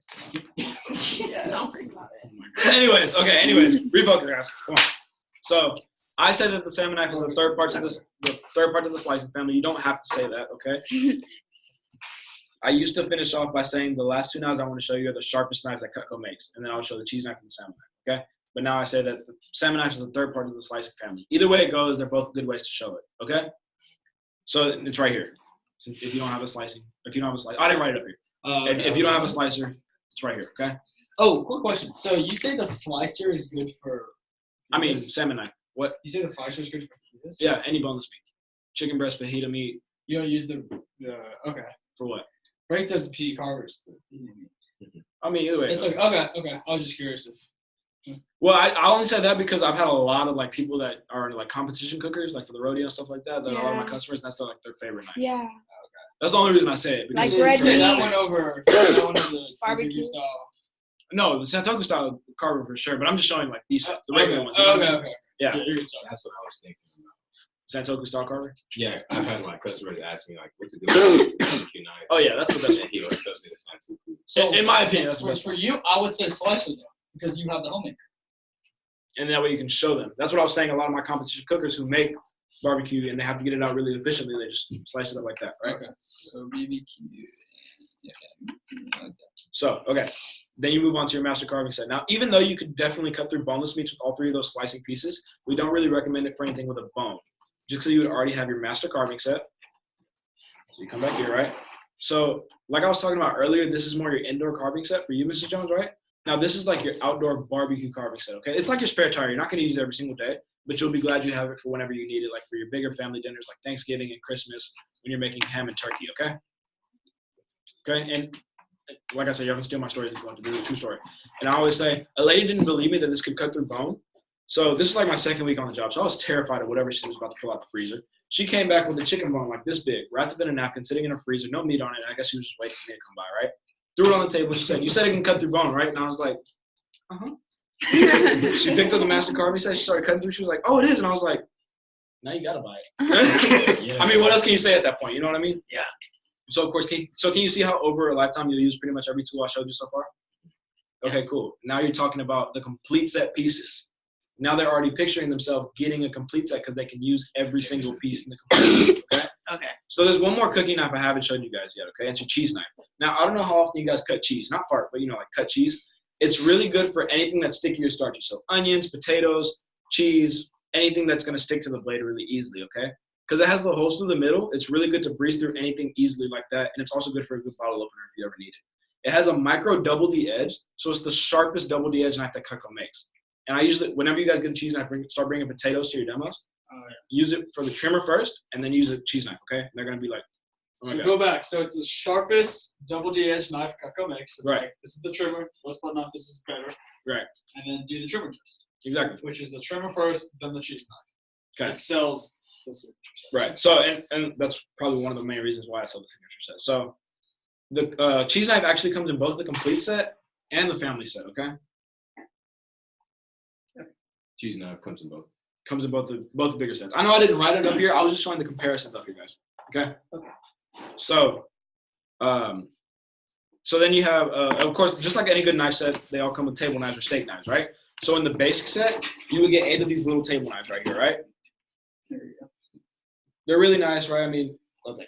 Yeah.
Oh my God. Anyways, refocus, guys. Come on. So I said that the salmon knife is the third part to the slicing family. You don't have to say that, okay? I used to finish off by saying the last two knives I want to show you are the sharpest knives that Cutco makes, and then I'll show the cheese knife and the salmon knife, okay? But now I say that the salmon knife is the third part of the slicing family. Either way it goes, they're both good ways to show it, okay? So it's right here. So if you don't have a slicing, I didn't write it up here. If you don't have a slicer, it's right here, okay?
Oh, quick question. So you say the slicer is good for?
I mean, salmon knife. What?
You say the slicer is good for fajitas?
Yeah, any boneless meat. Chicken breast, fajita meat.
You don't use the okay.
For what?
Frank does the PD carvers.
I mean, either way.
It's like okay. I was just curious if.
Well, I only said that because I've had a lot of like people that are like competition cookers, like for the rodeo and stuff like that. That a lot of my
Yeah.
customers, that's like their favorite knife.
Yeah.
That's the only reason I say it. Because
Like red
say that
meat.
one over the
Barbecue.
style.
No, the Santoku style carver for sure, but I'm just showing like these the
Okay.
regular ones. You know what I mean?
Okay.
Yeah,
You're good. Sorry.
That's what I was thinking.
Santoku style carver.
Yeah, I've had my customers ask me like, "What's a good barbecue knife?"
Oh yeah, that's the best
And
one.
he always tells me the Santoku.
So
In my opinion, that's the
for,
best
for
one.
you, I would say slicer though, because you have the homemaker.
And that way you can show them. That's what I was saying. A lot of my competition cookers who make barbecue and they have to get it out really efficiently, they just slice it up like that, right?
Okay. So BBQ. Yeah. Like that.
So, okay. Then you move on to your master carving set. Now, even though you could definitely cut through boneless meats with all three of those slicing pieces, we don't really recommend it for anything with a bone. Just because you would already have your master carving set. So you come back here, right? So, like I was talking about earlier, this is more your indoor carving set for you, Mrs. Jones, right? Now, this is like your outdoor barbecue carving set, okay? It's like your spare tire. You're not going to use it every single day, but you'll be glad you have it for whenever you need it, like for your bigger family dinners like Thanksgiving and Christmas when you're making ham and turkey, okay? Okay, and like I said, you haven't steal my stories if you want to. This is a true story. And I always say, a lady didn't believe me that this could cut through bone. So this is like my second week on the job. So I was terrified of whatever she was about to pull out the freezer. She came back with a chicken bone like this big, wrapped up in a napkin, sitting in her freezer, no meat on it. I guess she was just waiting for me to come by, right? Threw it on the table. She said, "You said it can cut through bone, right?" And I was like, "Uh-huh." She picked up the master carving set. She started cutting through. She was like, "Oh, it is." And I was like, "Now you got to buy it."
Yeah.
I mean, what else can you say at that point? You know what I mean?
Yeah.
So, of course, can you see how over a lifetime you'll use pretty much every tool I showed you so far? Okay, cool. Now you're talking about the complete set pieces. Now they're already picturing themselves getting a complete set because they can use every single piece in the complete set, okay?
Okay.
So there's one more cooking knife I haven't shown you guys yet, okay? It's your cheese knife. Now, I don't know how often you guys cut cheese. Not fart, but, like cut cheese. It's really good for anything that's sticky or starchy. So onions, potatoes, cheese, anything that's going to stick to the blade really easily, okay? Because it has the holes through the middle. It's really good to breeze through anything easily like that. And it's also good for a good bottle opener if you ever need it. It has a micro double D edge. So it's the sharpest double D edge knife that Cutco makes. And I usually, whenever you guys get a cheese knife, start bringing potatoes to your demos. Use it for the trimmer first, and then use a cheese knife, okay? And they're going to be like, oh my
So
God.
go back. So it's the sharpest double D edge knife Cutco makes. So
Right.
like, this is the trimmer. Let's put enough. This is better.
Right.
And then do the trimmer first,
Exactly.
which is the trimmer first, then the cheese knife.
Okay.
It sells the signature set.
Right. So, and that's probably one of the main reasons why I sell the signature set. So, the cheese knife actually comes in both the complete set and the family set, okay?
Cheese knife comes in both.
Comes in both the bigger sets. I know I didn't write it up here. I was just showing the comparisons up here, guys. Okay?
Okay.
So, so then you have, of course, just like any good knife set, they all come with table knives or steak knives, right? So in the basic set, you would get 8 of these little table knives right here, right?
There you go.
They're really nice, right? I mean, love that.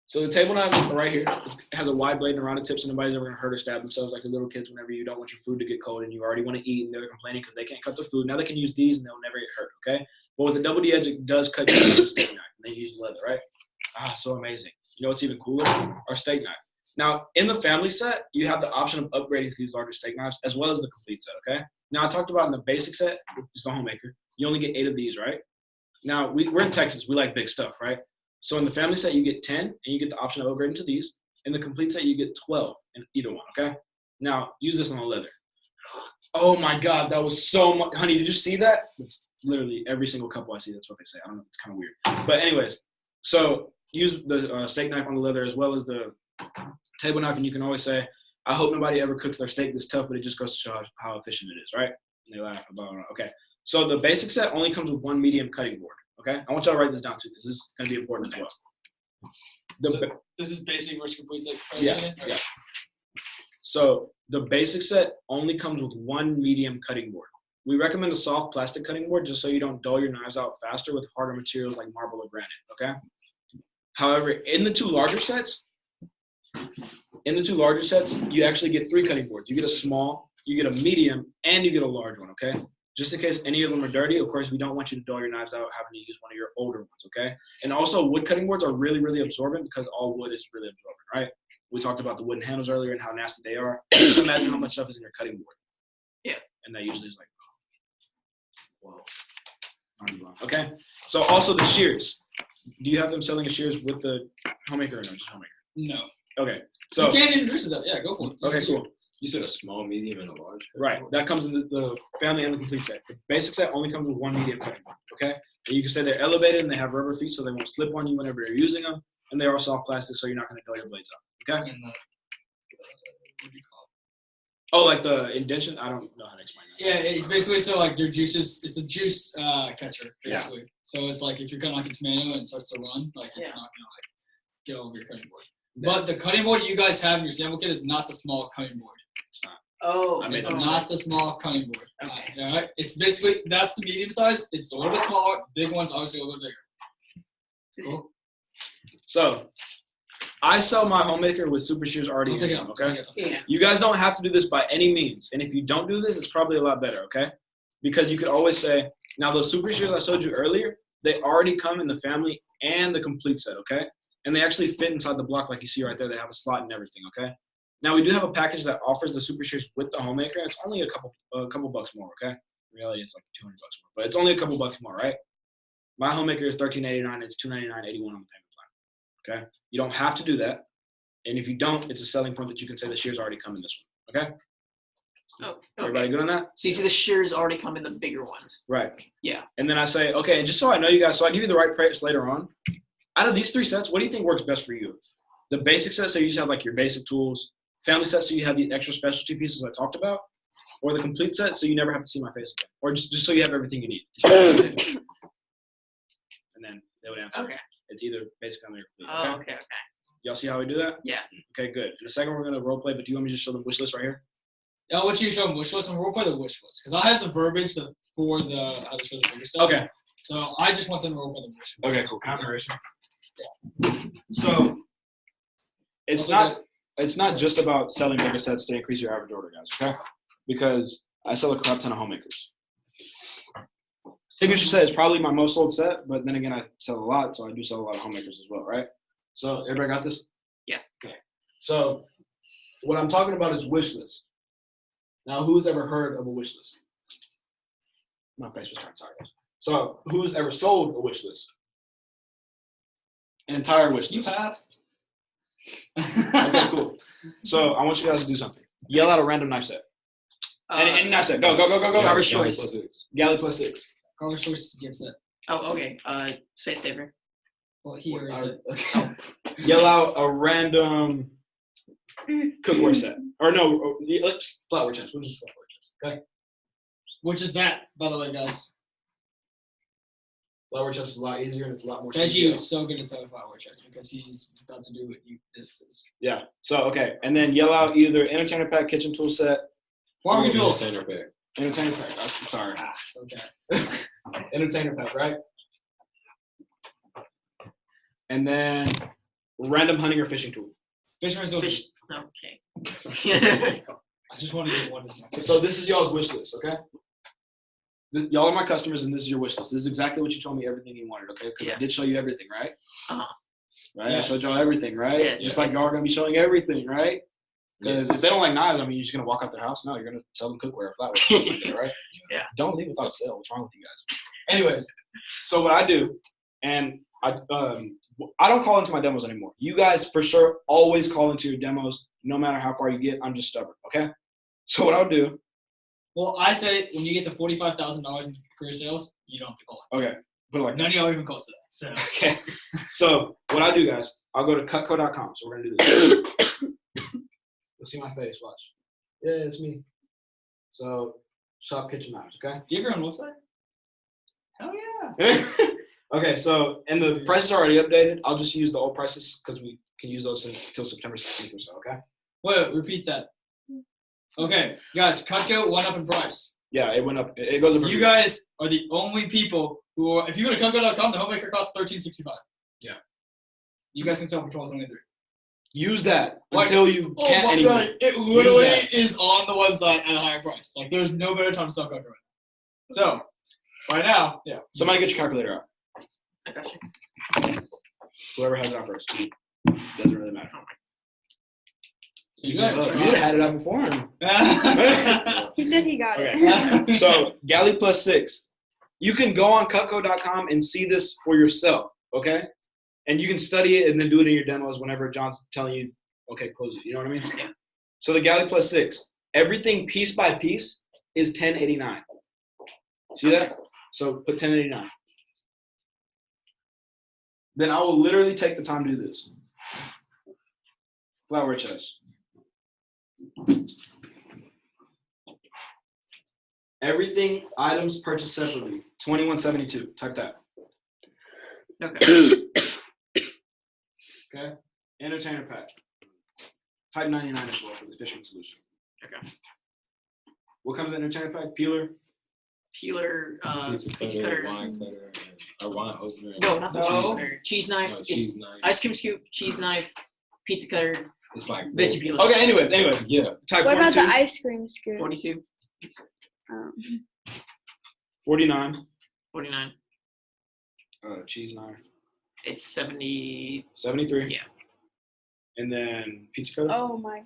So the table knife right here, it has a wide blade and rounded tip, so nobody's ever gonna hurt or stab themselves like the little kids whenever you don't want your food to get cold and you already want to eat and they're complaining because they can't cut their food. Now they can use these and they'll never get hurt, okay? But with the double D edge, it does cut you with a steak knife. And they use leather, right? So amazing. You know what's even cooler? Our steak knife. Now, in the family set, you have the option of upgrading to these larger steak knives as well as the complete set, okay? Now, I talked about in the basic set, it's the homemaker. You only get 8 of these, right? Now, we're in Texas. We like big stuff, right? So in the family set, you get 10, and you get the option of upgrading to these. In the complete set, you get 12 in either one, okay? Now, use this on the leather. Oh, my God, that was so much. Honey, did you see that? It's literally every single couple I see, that's what they say. I don't know. It's kind of weird. But anyways, so use the steak knife on the leather as well as the table knife, and you can always say, I hope nobody ever cooks their steak this tough, but it just goes to show how efficient it is, right? And they laugh about it. Okay. So the basic set only comes with 1 medium cutting board, okay? I want y'all to write this down too, because this is going to be important as well.
So this is basic versus complete set.
Yeah. So the basic set only comes with 1 medium cutting board. We recommend a soft plastic cutting board just so you don't dull your knives out faster with harder materials like marble or granite, okay? However, in the two larger sets, you actually get 3 cutting boards. You get a small, you get a medium, and you get a large one, okay? Just in case any of them are dirty, of course, we don't want you to dull your knives out having to use one of your older ones, okay? And also, wood cutting boards are really, really absorbent because all wood is really absorbent, right? We talked about the wooden handles earlier and how nasty they are. Just imagine how much stuff is in your cutting board.
Yeah.
And that usually is like, whoa. Okay? So also the shears. Do you have them selling a shears with the homemaker or no? Just homemaker?
No.
Okay. So
you can introduce it though. Yeah, go for it.
Okay, cool.
You said a small, medium, and a large.
Right. That comes in the family and the complete set. The basic set only comes with 1 medium cutting board, okay? And you can say they're elevated and they have rubber feet so they won't slip on you whenever you're using them. And they are soft plastic so you're not going to dull your blades out, okay?
And what do you call it?
Oh, like the indentation? I don't know how to explain that.
Yeah, it's basically so like their juices. It's a juice catcher basically.
Yeah.
So it's like if you're cutting like a tomato and it starts to run, like it's
Yeah.
not gonna like get over your cutting board. But the cutting board you guys have in your sample kit is not the small cutting board.
It's not.
Oh,
I made
It's
some
not the small cutting board.
Okay.
All right. It's basically that's the medium size. It's a little bit smaller. Big one's obviously a little bit bigger. Cool.
So I sell my homemaker with super shears already
I'll take
in
it
them,
out.
okay?
Yeah.
You guys don't have to do this by any means. And if you don't do this, it's probably a lot better, okay? Because you could always say, now those super shears I showed you earlier, they already come in the family and the complete set, okay? And they actually fit inside the block like you see right there. They have a slot and everything, okay? Now we do have a package that offers the super shears with the homemaker. It's only a couple bucks more, okay? In reality, it's like $200 more, but it's only a couple bucks more, right? My homemaker is $13.89. It's $299.81 on the payment plan, okay? You don't have to do that. And if you don't, it's a selling point that you can say the shears already come in this one, okay?
Oh,
Everybody
okay.
good on that?
So you see the shears already come in the bigger ones.
Right.
Yeah.
And then I say, okay, and just so I know you guys, so I give you the right price later on. Out of these 3 sets, what do you think works best for you? The basic set, so you just have like your basic tools. Family set, so you have the extra specialty pieces I talked about. Or the complete set, so you never have to see my face again. Or just so you have everything you need. And then they would answer.
Okay.
It's either basic, family, or complete.
Oh,
Okay?
okay.
Y'all see how we do that?
Yeah.
Okay, good. In a second, we're going to role play, but do you want me to just show the wish list right here?
I'll let you show them wish list and we'll play the wish list because I have the verbiage for the how to show the bigger stuff.
Okay.
So I just want them to roll play the wish list.
Okay, cool. Combination. So it's not just about selling bigger sets to increase your average order, guys, okay? Because I sell a crap ton of homemakers. Signature set is probably my most sold set, but then again, I sell a lot, so I do sell a lot of homemakers as well, right? So everybody got this?
Yeah.
Okay. So what I'm talking about is wish list. Now, who's ever heard of a wish list? My face was turned, sorry, guys. So who's ever sold a wish list? An entire wish
You
list.
have.
Okay, cool. So I want you guys to do something. Yell out a random knife set. Any knife set. Go.
Garbage choice.
Galley +6.
Garbage choice gives it.
Oh, okay. Space saver.
Well, here is it.
Yell out a random cookware set. Or no, let's flatware chest. We'll just flatware chest. Okay.
Which is that, by the way, guys.
Flatware chest is a lot easier and it's a lot more.
Veggie
CPO.
is so good at selling flatware chest because he's about to do what this is.
Yeah. So okay, and then yell out either entertainer pack, kitchen tool set,
Barbecue tools.
Center pack.
entertainer pack. I'm sorry.
It's okay.
Entertainer pack, right? And then random hunting or fishing tool.
Fisherman's Oil.
Fish. Okay.
I just want to get one.
So this is y'all's wish list, okay? y'all are my customers, and this is your wish list. This is exactly what you told me, everything you wanted, okay? Because
Yeah.
I did show you everything, right?
Uh-huh.
Right?
Yes.
I showed y'all everything, right?
Yes.
Just like y'all are going to be showing everything, right? Because
Yes.
if they don't like knives, I mean, you're just going to walk out their house? No, you're going to sell them cookware or flatware, something like that, right?
Yeah.
Don't leave without a sale. What's wrong with you guys? Anyways, so what I do, and I don't call into my demos anymore. You guys, for sure, always call into your demos, no matter how far you get. I'm just stubborn, okay? So what I'll do,
Well, I said when you get to $45,000 in career sales, you don't have to call
okay, put it like
it. None of y'all are even close to that. So
Okay. So what I do, guys, I'll go to Cutco.com. So we're gonna do this. You'll see my face. Watch. Yeah, it's me. So shop kitchen knives. Okay.
do you have your own website? Hell yeah.
Okay. So and the prices are already updated. I'll just use the old prices because we can use those until September 16th or so. Okay.
Wait, repeat that. Okay, guys, Cutco went up in price.
Yeah, it went up. It goes up.
You guys are the only people who are, if you go to Cutco.com, the homemaker costs $13.65.
Yeah.
You guys can sell for $12.73.
Use that
Like,
until you
Oh
can't
my
anymore.
god, it literally
that.
is on the website at a higher price. Like, there's no better time to sell Cutco right now. So, right now, yeah.
Somebody get your calculator out.
I got you.
Whoever has it out first. Doesn't really matter.
You got it.
You had it out before him.
He said he got it.
Okay.
So Galley plus 6. You can go on Cutco.com and see this for yourself, okay? And you can study it and then do it in your demos whenever John's telling you, okay, close it. You know what I mean?
Yeah.
So the Galley plus 6, everything piece by piece is $10.89. See that? So put $10.89. Then I will literally take the time to do this. Flatware chest. Everything items purchased separately, $21.72. Type that.
Okay.
Okay. Entertainer pack. Type 99 as well for the fishing solution.
Okay.
What comes in entertainer pack? Peeler.
Peeler,
Pizza
pizza
cutter,
cutter.
wine cutter, or wine opener.
No, not the
No.
cheese cutter. Cheese knife.
No,
It's
cheese knife.
ice cream scoop, cheese knife, pizza cutter,
It's like
veggie peeler.
Okay. Anyways.
Yeah.
Type
What about
42.
the ice cream scoop?
42,
Um,
49.
49.
Cheese knife.
It's 70.
73.
Yeah.
And then pizza cutter.
oh my.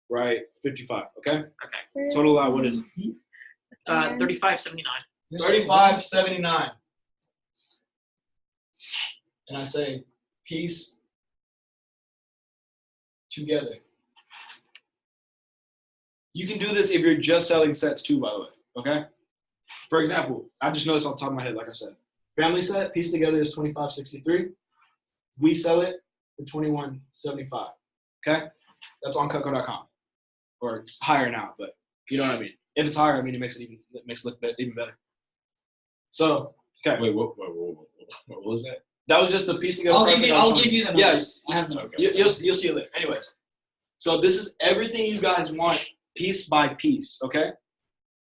Right. 55. Okay.
Okay.
Total out. What is it?
35.79.
$35.79. And I say piece together. You can do this if you're just selling sets too, by the way. Okay. For example, I just know this off the top of my head, like I said. Family set, piece together is $25.63. We sell it for $21.75. Okay? That's on Cutco.com. Or it's higher now, but you know what I mean. If it's higher, I mean it makes it look even better. So, okay.
Wait, what was that?
That was just the piece together.
I'll
price
give you.
that I was
I'll
showing
give you the
Yeah,
numbers. I have the numbers.
Okay.
You'll see it later. Anyways, so this is everything you guys want piece by piece, okay?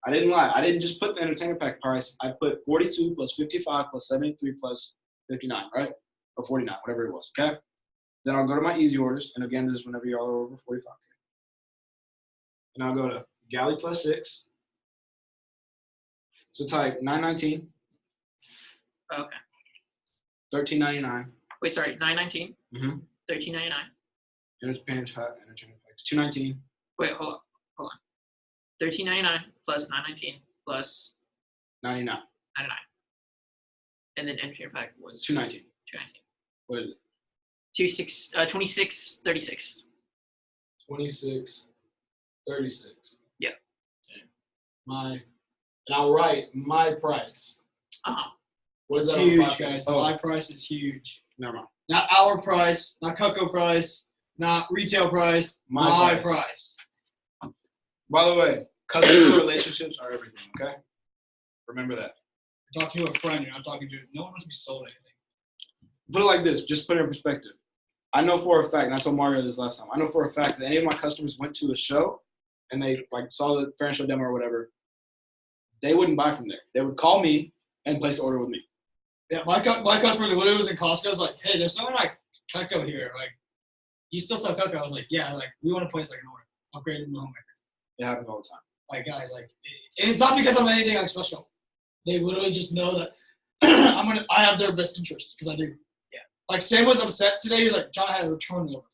I didn't lie. I didn't just put the entertainer pack price. I put 42 plus 55 plus 73 plus 59, right? Or 49, whatever it was, okay? Then I'll go to my easy orders. And again, this is whenever y'all are over 45. And I'll go to Galley plus 6. So type 919,
Okay.
13.99.
Wait, sorry. 9.19.
Mhm.
13.99.
Entertainer pack, 219.
Wait, hold on. 13.99 plus 9.19 plus
99.
99. And then entertainer pack was
219.
219.
What is it?
26.36.
26.36.
Yeah.
And I'll write my price. What is
It's
that on
huge,
5?
guys.
Oh,
My price is huge.
never mind.
Not our price, not Cutco price, not retail price.
My
My price.
By the way, customer relationships are everything. Okay. Remember that.
You're talking to a friend. You're not talking to. No one wants to be sold anything.
Put it like this. Just put it in perspective. I know for a fact, and I told Mario this last time. I know for a fact that any of my customers went to a show, and they like saw the fair show demo or whatever. They wouldn't buy from there. They would call me and place an order with me.
Yeah, my customers literally was in Costco. I was like, hey, there's someone like Cutco here. Like, you still sell Cutco? I was like, yeah. Like, we want to place like an order. Upgrade in the homemaker.
It happens all the time.
Like guys, like it's not because I'm anything like special. They literally just know that I have their best interest because I do.
Yeah.
Like Sam was upset today. He was like, John had a return over.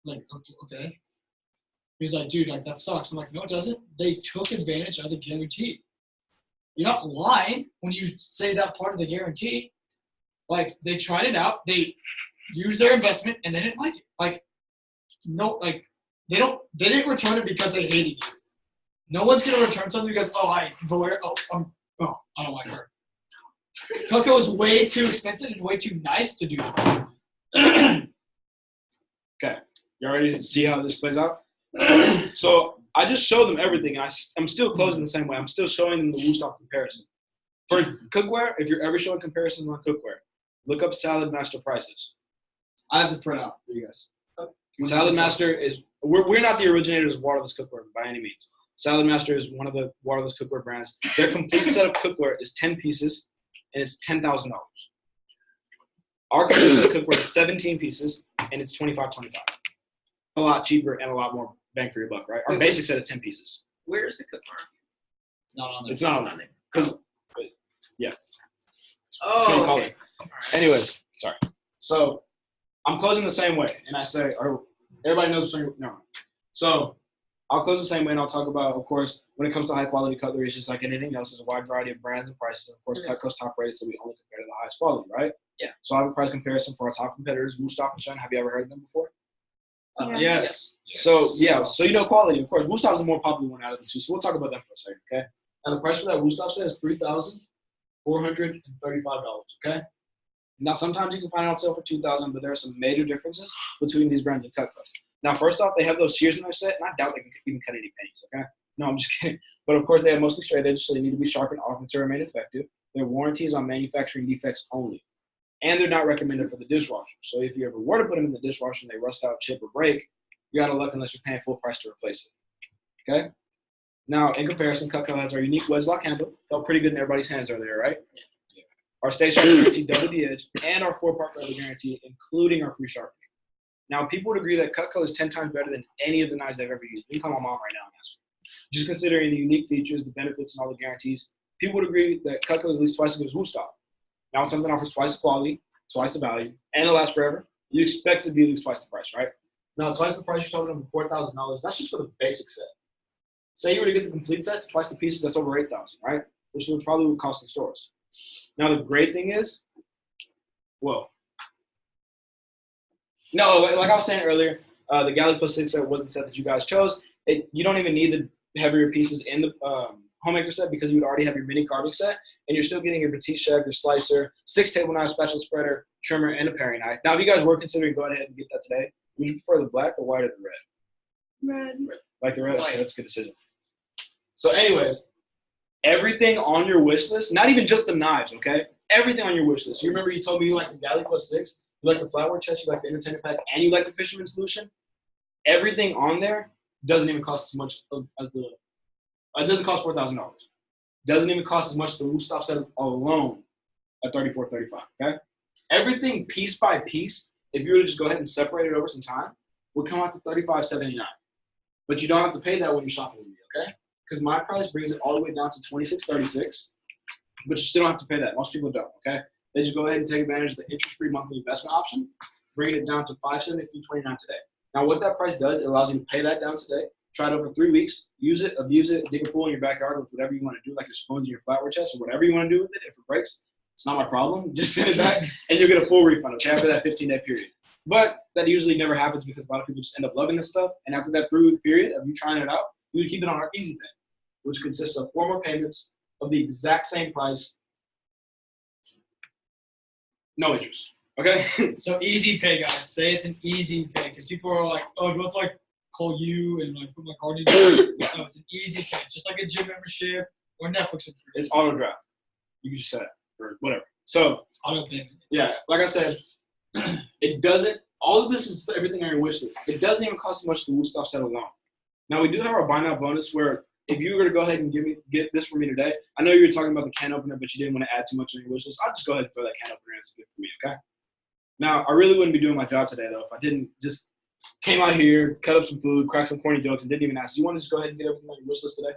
Like, okay. He's like, dude, like that sucks. I'm like, no, it doesn't. They took advantage of the guarantee. You're not lying when you say that part of the guarantee. Like they tried it out, they used their investment, and they didn't like it. Like, no, like they didn't return it because they hated you. No one's gonna return something because I don't like her. Cutco is way too expensive and way too nice to do that.
Okay, you ready to see how this plays out? So I just showed them everything, and I'm still closing the same way. I'm still showing them the Woostop comparison. For cookware, if you're ever showing comparisons on cookware, look up Salad Master prices.
I have the printout for you guys.
Salad Master is we're not the originators of waterless cookware by any means. Salad Master is one of the waterless cookware brands. Their complete set of cookware is 10 pieces, and it's $10,000. Our complete set of cookware is 17 pieces, and it's $25.25. A lot cheaper and a lot more bang for your buck, right? Our basic set is 10 pieces.
Where is the cookware?
It's not on there.
It's not on there. 'Cause- yeah.
Oh,
That's what you call
okay.
it.
All right.
Anyways, sorry. So I'm closing the same way, and I say, everybody knows. No. So I'll close the same way, and I'll talk about, of course, when it comes to high quality cutlery, it's just like anything else. There's a wide variety of brands and prices. Of course, Cutco's top rated, so we only compare to the highest quality, right?
Yeah.
So I have a price comparison for our top competitors, Woostop and Shun. Have you ever heard of them before?
Yeah.
Yes.
So so you know quality, of course. Woostop's the more popular one out of the two, so we'll talk about that for a second, okay? Now the price for that Woostop set is $3,435, okay? Now sometimes you can find it on sale for $2,000, but there are some major differences between these brands and Cutco. Now first off, they have those shears in their set, and I doubt they can even cut any pennies, okay? No, I'm just kidding. But of course, they have mostly straight edges, so they need to be sharpened often to remain effective. Their warranty is on manufacturing defects only. And they're not recommended for the dishwasher. So if you ever were to put them in the dishwasher and they rust out, chip, or break, you're out of luck unless you're paying full price to replace it. Okay? Now, in comparison, Cutco has our unique wedge lock handle. Felt pretty good in everybody's hands earlier, right? Yeah. Our stay sharp guarantee, double the edge, and our 4-part leather guarantee, including our free sharpening. Now, people would agree that Cutco is 10 times better than any of the knives they've ever used. You can call my mom right now and ask her. Just considering the unique features, the benefits, and all the guarantees, people would agree that Cutco is at least twice as good as Woostop. Now, when something offers twice the quality, twice the value, and it lasts forever, you expect it to be at least twice the price, right? Now, twice the price, you're talking about $4,000. That's just for the basic set. Say you were to get the complete sets, twice the pieces, that's over $8,000, right? Which would probably cost in stores. Now, the great thing is, like I was saying earlier, the Galley Plus 6 set was the set that you guys chose. You don't even need the heavier pieces in the homemaker set because you would already have your mini carving set, and you're still getting your petite chef, your slicer, 6 table knives, spatula spreader, trimmer, and a paring knife. Now, if you guys were considering going ahead and get that today, would you prefer the black, the white, or the red?
Red.
Like the red? Okay, that's a good decision. So anyways, everything on your wish list, not even just the knives, okay? Everything on your wish list. You remember you told me you like the Galley Plus 6, you like the flatware chest, you like the entertainment pack, and you like the fisherman solution? Everything on there doesn't even cost as much as it doesn't cost $4,000. Doesn't even cost as much as the Woostop set alone at $34.35. Okay, everything piece by piece, if you were to just go ahead and separate it over some time, would come out to $35.79. But you don't have to pay that when you're shopping with me, okay? Because my price brings it all the way down to $26.36, but you still don't have to pay that. Most people don't. Okay, they just go ahead and take advantage of the interest-free monthly investment option, bringing it down to $573.29 today. Now, what that price does, it allows you to pay that down today. Try it over 3 weeks, use it, abuse it, dig a pool in your backyard with whatever you want to do, like your spoons in your flatware chest or whatever you want to do with it. If it breaks, it's not my problem. Just send it back and you'll get a full refund, okay, after that 15-day period. But that usually never happens because a lot of people just end up loving this stuff. And after that 3-week period of you trying it out, you would keep it on our Easy Pay, which consists of 4 more payments of the exact same price, no interest, okay?
So easy pay, guys. Say it's an easy pay because people are like, oh, do I have to like call you and like put my card in? No, it's an easy pay, just like a gym membership or Netflix subscription.
It's auto draft. You can just set it or whatever. So
Auto payment.
yeah, like I said, it doesn't. All of this is everything on your wish list. It doesn't even cost as much to Woostop set alone. Now we do have our buy now bonus where if you were to go ahead and get this for me today, I know you were talking about the can opener, but you didn't want to add too much on your wish list. I'll just go ahead and throw that can opener in as a gift for me, okay? Now I really wouldn't be doing my job today though if I didn't just came out here, cut up some food, cracked some corny jokes, and didn't even ask, do you want to just go ahead and get everything on your wish list today?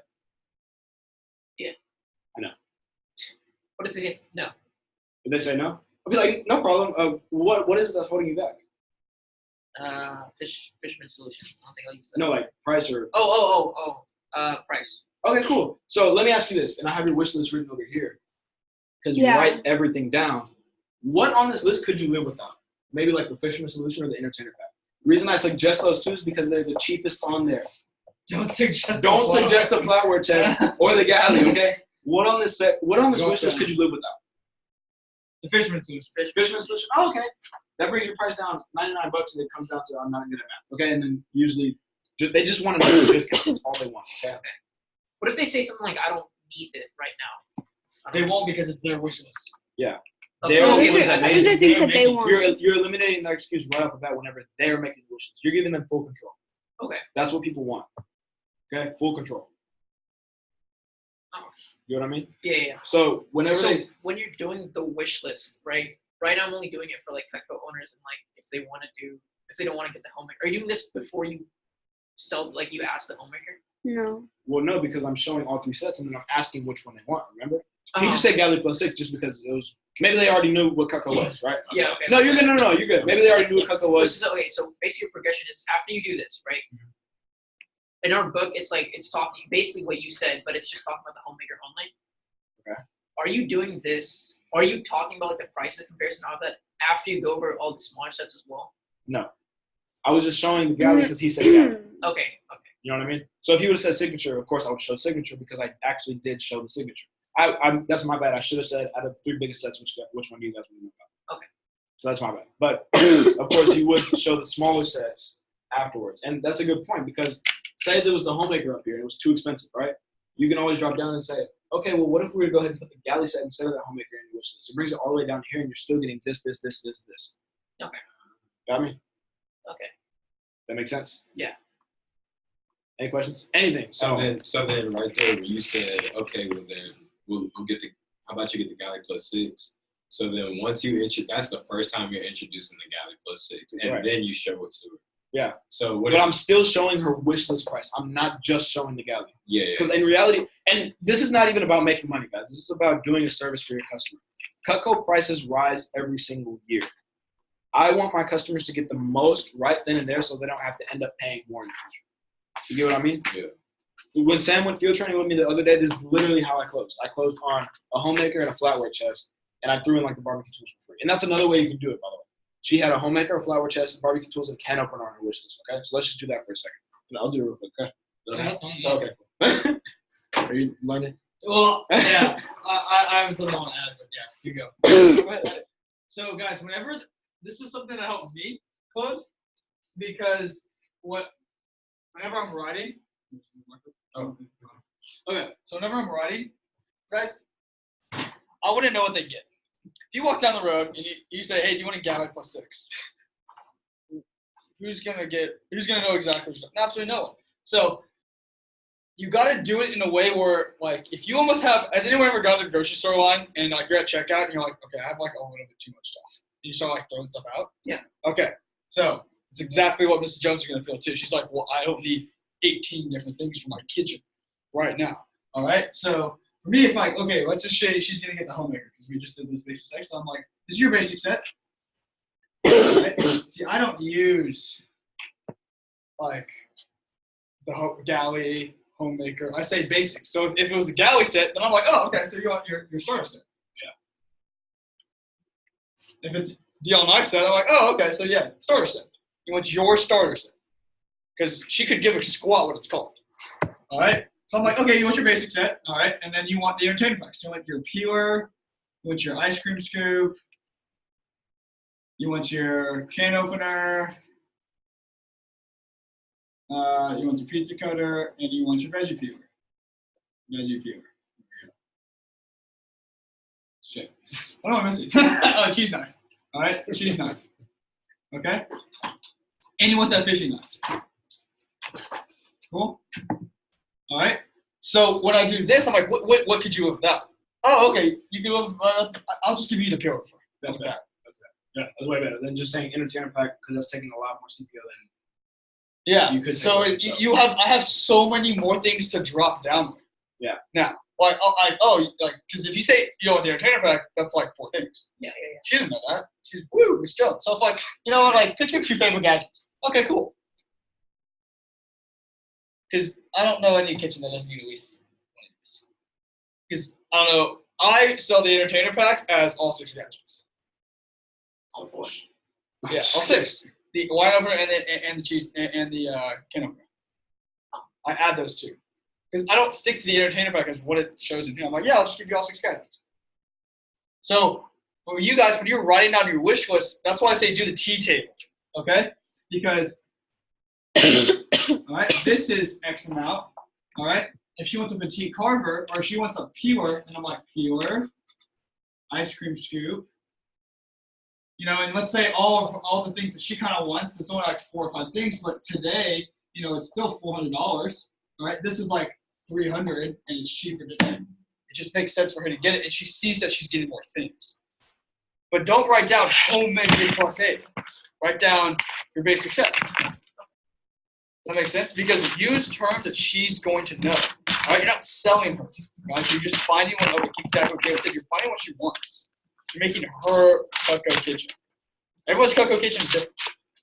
What is it? No.
If they say no, I'll be like, no problem. What is that holding you back?
Fisherman solution. I don't think I'll use that.
No, like price or.
Price.
Okay, cool. So let me ask you this, and I have your wish list written over here, because you
Yeah.
write everything down. What on this list could you live without? Maybe like the fisherman solution or the entertainer pack. The reason I suggest those two is because they're the cheapest on there.
Don't suggest.
Don't suggest the flatware chest or the galley. Okay. What on this
Go
wish list
down.
could you live without?
The fisherman solution.
Fisherman solution. Oh, okay. That brings your price down $99, and it comes down to I'm not good at math. Okay, and then usually they just want to know the discount. That's all they want. Okay.
What if they say something like, I don't need it right now?
They won't because it's their wish list.
Yeah.
Okay.
They're
Those
the ones
are,
that
those
made
are
it.
things
They're
that they
making-
want.
You're eliminating that excuse right off the bat whenever they're making wishes. You're giving them full control.
Okay.
That's what people want. Okay, full control.
Oh.
You know what I mean?
Yeah.
So whenever
So
they
when you're doing the wish list, right? Right now I'm only doing it for like Cutco owners and like if they don't want to get the homemaker. Are you doing this before you sell? Like you ask the homemaker?
No.
well no because I'm showing all three sets and then I'm asking which one they want. Remember? He
Uh-huh.
just said Galley plus 6 just because it was maybe they already knew what Cutco was, right?
Yeah. Okay.
No, you're good. No, you're good. Maybe they already knew what Cutco was.
So basically your progression is after you do this, right? In our book, it's like it's talking basically what you said, but it's just talking about the homemaker only.
Okay.
Are you doing this? Are you talking about like the prices comparison of that after you go over all the smaller sets as well?
No, I was just showing the Galley because he said Galley.
Okay.
You know what I mean? So if he would have said signature, of course I would show signature because I actually did show the signature. I'm that's my bad. I should have said out of the 3 biggest sets, which one do you guys want to know about?
Okay.
So that's my bad. But of course you would show the smaller sets afterwards, and that's a good point because say there was the homemaker up here and it was too expensive, right? You can always drop down and say, okay, well, what if we were to go ahead and put the Galley set instead of that homemaker in your wish list? It brings it all the way down here, and you're still getting this.
Okay.
Got me?
Okay.
That makes sense?
Yeah.
Any questions? Anything?
So then right there when you said, okay, well then we'll get how about you get the Galley plus 6? So then once you that's the first time you're introducing the Galley plus 6, and
Right.
then you show it to her.
Yeah.
So what?
But I'm still showing her wish list price. I'm not just showing the Galley.
Yeah.
Because in reality, and this is not even about making money, guys. This is about doing a service for your customer. Cutco prices rise every single year. I want my customers to get the most right then and there so they don't have to end up paying more in the future. You get what I mean?
Yeah.
When Sam went field training with me the other day, this is literally how I closed. I closed on a homemaker and a flatware chest, and I threw in like the barbecue tools for free. And that's another way you can do it, by the way. She had a homemaker, a flatware chest, barbecue tools, and can opener on her wish list. Okay, so let's just do that for a second. And I'll do it real quick. Okay.
Yeah, that's fine. Yeah.
Okay. Are you learning?
Well, yeah. I have something I want to add, but yeah, you go.
Go ahead.
So, guys, this is something that helped me close because whenever I'm writing.
Oh.
Okay, so whenever I'm writing, guys, I want to know what they get. If you walk down the road and you say, "Hey, do you want a Galley plus 6?" Who's gonna know exactly what you're saying? Absolutely no one. So you got to do it in a way where, like, if you almost have, has anyone ever gone to the grocery store line and like you're at checkout and you're like, okay, I have like a little bit too much stuff. And you start like throwing stuff out.
Yeah.
Okay. So it's exactly what Mrs. Jones is gonna feel too. She's like, well, I don't need 18 different things for my kitchen right now. All right. So for me, if like, okay, let's just say she's gonna get the homemaker because we just did this basic set. So I'm like, this is your basic set. Right? See, I don't use like the Galley homemaker. I say basic. So if it was the Galley set, then I'm like, oh, okay, so you want your starter set. Yeah. If it's the all knife set, I'm like, oh, okay, so yeah, starter set. You want your starter set. Because she could give a squat what it's called. All right? So I'm like, okay, you want your basic set. All right? And then you want the entertainment pack. So you want your peeler, you want your ice cream scoop, you want your can opener, you want your pizza cutter, and you want your veggie peeler. Veggie peeler. Shit. What am I missing? Oh, cheese knife. All right? Cheese knife. Okay? And you want that fishing knife. Cool. All right. So when I do this, I'm like, what could you have done? Oh, okay. You can have. I'll just give you the pure for
That's bad. Yeah, that's way better than just saying entertainment pack because that's taking a lot more CPO
Yeah.
You could take
So
it
it,
yourself.
you have, I have so many more things to drop down with.
Yeah.
Now, because if you say you don't want the entertainer pack, that's like 4 things.
Yeah.
She doesn't know that. She's Miss Jones. So if like, you know what, like pick your 2 favorite gadgets. Okay, cool. Because I don't know any kitchen that doesn't need at least one of these. Because I don't know, I sell the entertainer pack as all 6 gadgets.
All 4.
Yeah, all 6. The wine opener and the cheese and the can opener. I add those 2. Because I don't stick to the entertainer pack as what it shows in here. I'm like, yeah, I'll just give you all 6 gadgets. So for you guys, when you're writing down your wish list, that's why I say do the tea table. Okay? Because all right, this is X amount. All right. If she wants a petite carver or she wants a peeler, then I'm like peeler, ice cream scoop. You know, and let's say all the things that she kind of wants, it's only like 4 or 5 things, but today, you know, it's still $400. All right, this is like 300, and it's cheaper today. It just makes sense for her to get it, and she sees that she's getting more things. But don't write down homemade plus 8. Write down your basic set. Does that make sense? Because use terms that she's going to know. All right, you're not selling her. Right? You're just finding exactly what David said. You're finding what she wants. You're making her Cutco kitchen. Everyone's Cutco kitchen is different.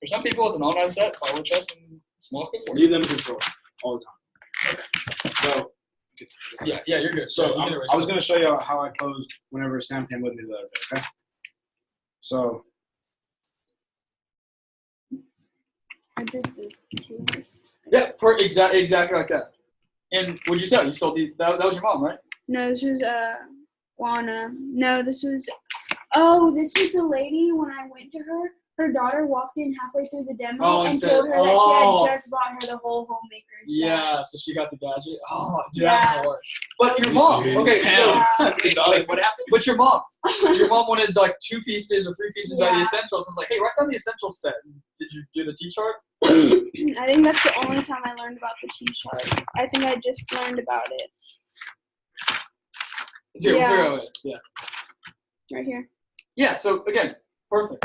For some people, it's an all-night set, firewood chest, and small cookware.
Leave them in control all the time. So,
Yeah, you're good.
so
you
I
can erase
was
it.
going to show you how I closed whenever Sam came with me the other day, okay? So,
I did the cheese.
Yeah, exactly like that. And what'd you sell? You sold that was your mom, right?
No, this was Juana. No, this was the lady when I went to her. Her daughter walked in halfway through the demo
Oh,
and
said,
told her that
"Oh."
she had just bought her the whole homemaker set.
Yeah, so she got the gadget. Oh, dude,
Yeah.
that's hard. But your mom, okay, so
Yeah.
Wait, what happened?
but your mom wanted like 2 pieces or 3 pieces out of the essentials. I was like, hey, write down the essentials set. Did you do the T-chart?
I think that's the only time I learned about the T-chart. I think I just learned about it
We'll
Yeah.
figure out it. Yeah.
right here.
Yeah, so again, perfect.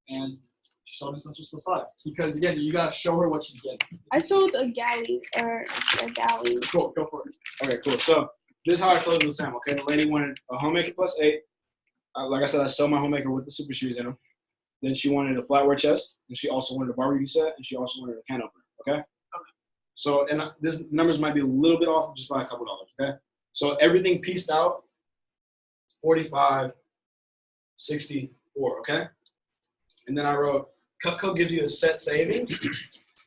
And she sold essentials plus 5. Because again, you gotta show her what she's getting.
I sold a galley or a galley.
Cool, go for it.
okay, cool. So, this is how I closed with Sam, okay? The lady wanted a homemaker plus 8. Like I said, I sell my homemaker with the super shoes in them. Then she wanted a flatware chest, and she also wanted a barbecue set, and she also wanted a can opener, okay? So, and this numbers might be a little bit off just by a couple dollars, okay? So everything pieced out, 45, 64, okay? And then I wrote, Cutco gives you a set savings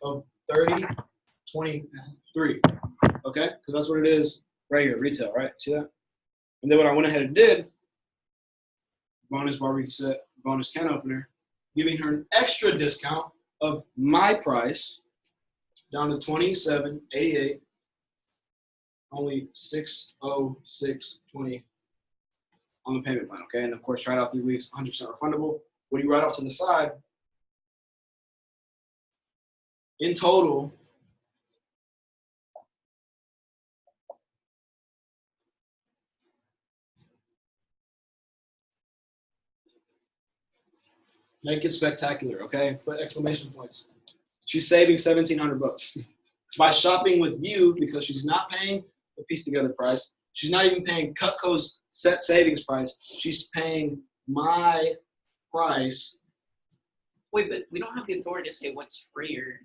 of 30, 23, okay? Because that's what it is right here, retail, right? See that? And then what I went ahead and did, bonus barbecue set, bonus can opener, giving her an extra discount of my price down to $27.88, only $606.20 on the payment plan, okay? And of course, try it out 3 weeks, 100% refundable. What do you write off to the side? In total, make it spectacular, okay? Put exclamation points. She's saving $1,700 by shopping with you because she's not paying the piece together price. She's not even paying Cutco's set savings price. She's paying my price.
Wait, but we don't have the authority to say what's free or.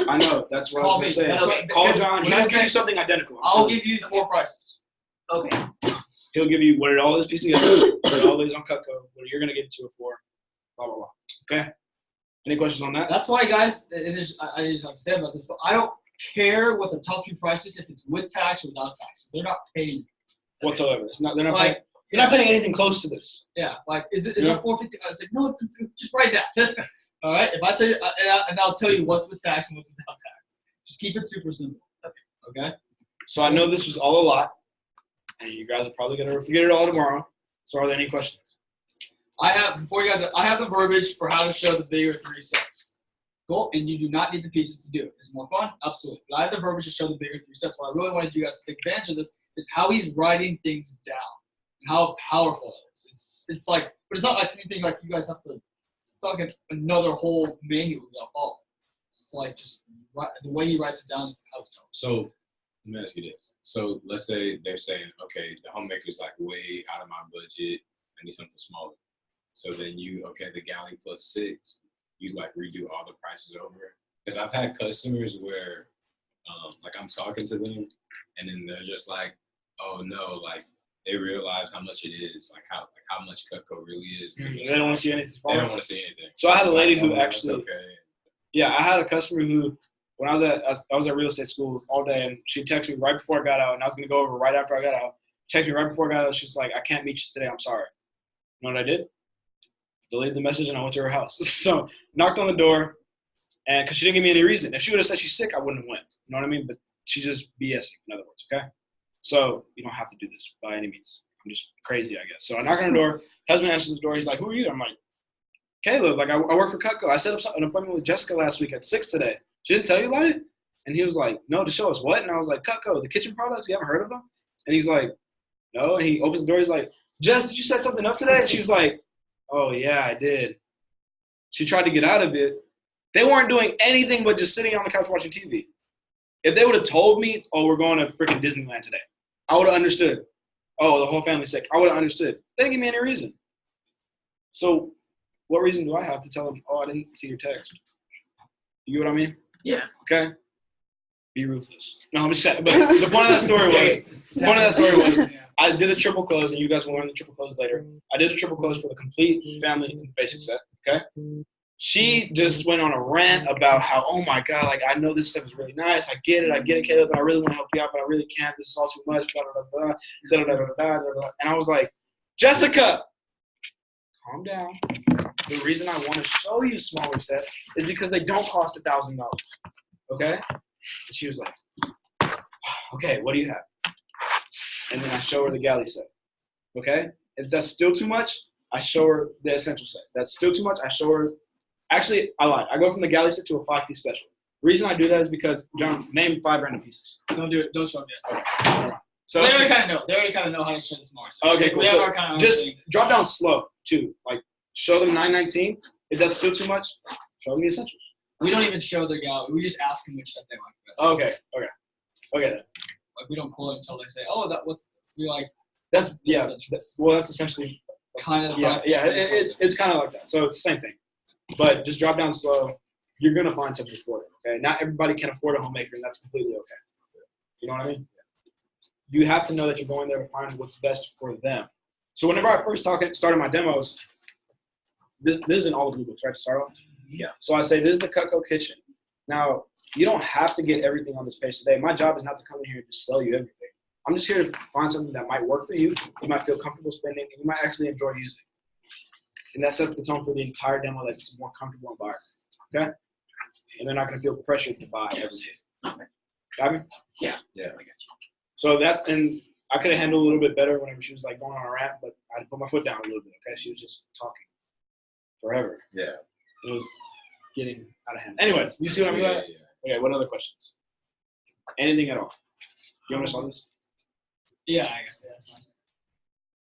I know, that's what I was going to say.
Okay,
Call
because
John. He
when I
will give
say-
you something identical.
I'll give you 4 prices.
Okay.
He'll give you what it all is pieced together, what it all is on Cutco, what you're going to give it to it for, blah, blah, blah. Okay? Any questions on that?
That's why, guys, it is, I didn't have to say about this, but I don't care what the top 2 price is if it's with tax or without taxes. They're not paying.
Whatsoever. It's not, they're not
Like,
paying. You're not paying anything close to this.
yeah, like, is it
Yeah.
$450? I was like, no, it's just write that. All right? If I tell you, and I'll tell you what's with tax and what's without tax. Just keep it super simple. Okay?
So I know this was all a lot, and you guys are probably going to forget it all tomorrow. So are there any questions?
I have the verbiage for how to show the bigger 3 sets. Cool? And you do not need the pieces to do it. Is it more fun? Absolutely. But I have the verbiage to show the bigger 3 sets. What I really wanted you guys to take advantage of this is how he's writing things down and how powerful it is. It's like, but it's not like anything like you guys have to, it's not like another whole manual to follow.
It's like just the way he writes it down is how it's.
So let me ask you this. So let's say they're saying, okay, the homemaker's like way out of my budget. I need something smaller. So then the galley plus 6, you like redo all the prices over. Because I've had customers where, like I'm talking to them, and then they're just like, oh no, like they realize how much it is, like how much Cutco really is.
They don't want to see anything
They
smaller.
don't want to see anything.
So I had a lady who
That's
actually,
okay.
yeah, I had a customer who, when I was at real estate school all day, and she texted me right before I got out, and I was gonna go over right after I got out. Texted me right before I got out. She's like, I can't meet you today. I'm sorry. You know what I did? Deleted the message and I went to her house. So knocked on the door, and because she didn't give me any reason. If she would have said she's sick, I wouldn't have went. You know what I mean? But she just BSing, in other words. Okay. So you don't have to do this by any means. I'm just crazy, I guess. So I knock on her door. Husband answers the door. He's like, "Who are you?" I'm like, "Caleb. Like I work for Cutco. I set up an appointment with Jessica last week at 6 today. She didn't tell you about it?" And he was like, "No, to show us what?" And I was like, "Cutco, the kitchen products. You haven't heard of them?" And he's like, "No." And he opens the door. He's like, "Jess, did you set something up today?" And she's like, "Oh yeah, I did." She tried to get out of it. They weren't doing anything but just sitting on the couch watching TV. If they would have told me, "Oh, we're going to freaking Disneyland today," I would have understood. Oh, the whole family's sick. I would have understood. They didn't give me any reason. So what reason do I have to tell them, "Oh, I didn't see your text"? You get what I mean?
Yeah.
Okay? Be ruthless. No, I'm just saying. But the point of that story was, I did a triple close, and you guys will learn the triple close later. I did a triple close for the complete family and basic set, okay? She just went on a rant about how, oh my God, like I know this stuff is really nice. I get it, Caleb, but I really want to help you out, but I really can't. This is all too much, blah, blah, blah, blah, blah, blah, blah, blah. And I was like, Jessica, calm down. The reason I want to show you smaller sets is because they don't cost $1,000, okay? And she was like, okay, what do you have? And then I show her the galley set, okay? If that's still too much, I show her the essential set. That's still too much, I show her. Actually, I lied. I go from the galley set to a 5-piece special. The reason I do that is because, John, name 5 random pieces.
Don't do it. Don't show them yet.
Okay. So
They already kind of know. They already kind of know how to show this more. So
okay, cool.
We have
So
our kind of
just drop down slow, too. Like, show them 919. If that's still too much, show them the essentials.
We don't even show their gallery. We just ask them which set they want best.
Okay then.
Like we don't quote it until they say, "Oh, what's this?" We like
That's
essentials.
that's essentially
Kind of the
yeah. It's kind of like that. So it's the same thing, but just drop down slow. You're gonna find something for it. Okay, not everybody can afford a homemaker, and that's completely okay. You know what I mean? You have to know that you're going there to find what's best for them. So whenever I first started my demos, this is in all the Blue Books, right? To start off.
Yeah.
So I say this is the Cutco kitchen. Now you don't have to get everything on this page today. My job is not to come in here and just sell you everything. I'm just here to find something that might work for you, you might feel comfortable spending, and you might actually enjoy using. And that sets the tone for the entire demo that it's a more comfortable environment, okay? And they're not going to feel pressured to buy everything. Got me?
Yeah.
Yeah.
I got you.
So that, and I could have handled it a little bit better whenever she was like going on a rant, but I had to put my foot down a little bit, okay? She was just talking forever.
Yeah.
It was getting out of hand. Anyways, you see what I mean?
Yeah.
Okay, what other questions? Anything at all? You want to solve this?
Yeah, I guess that's fine.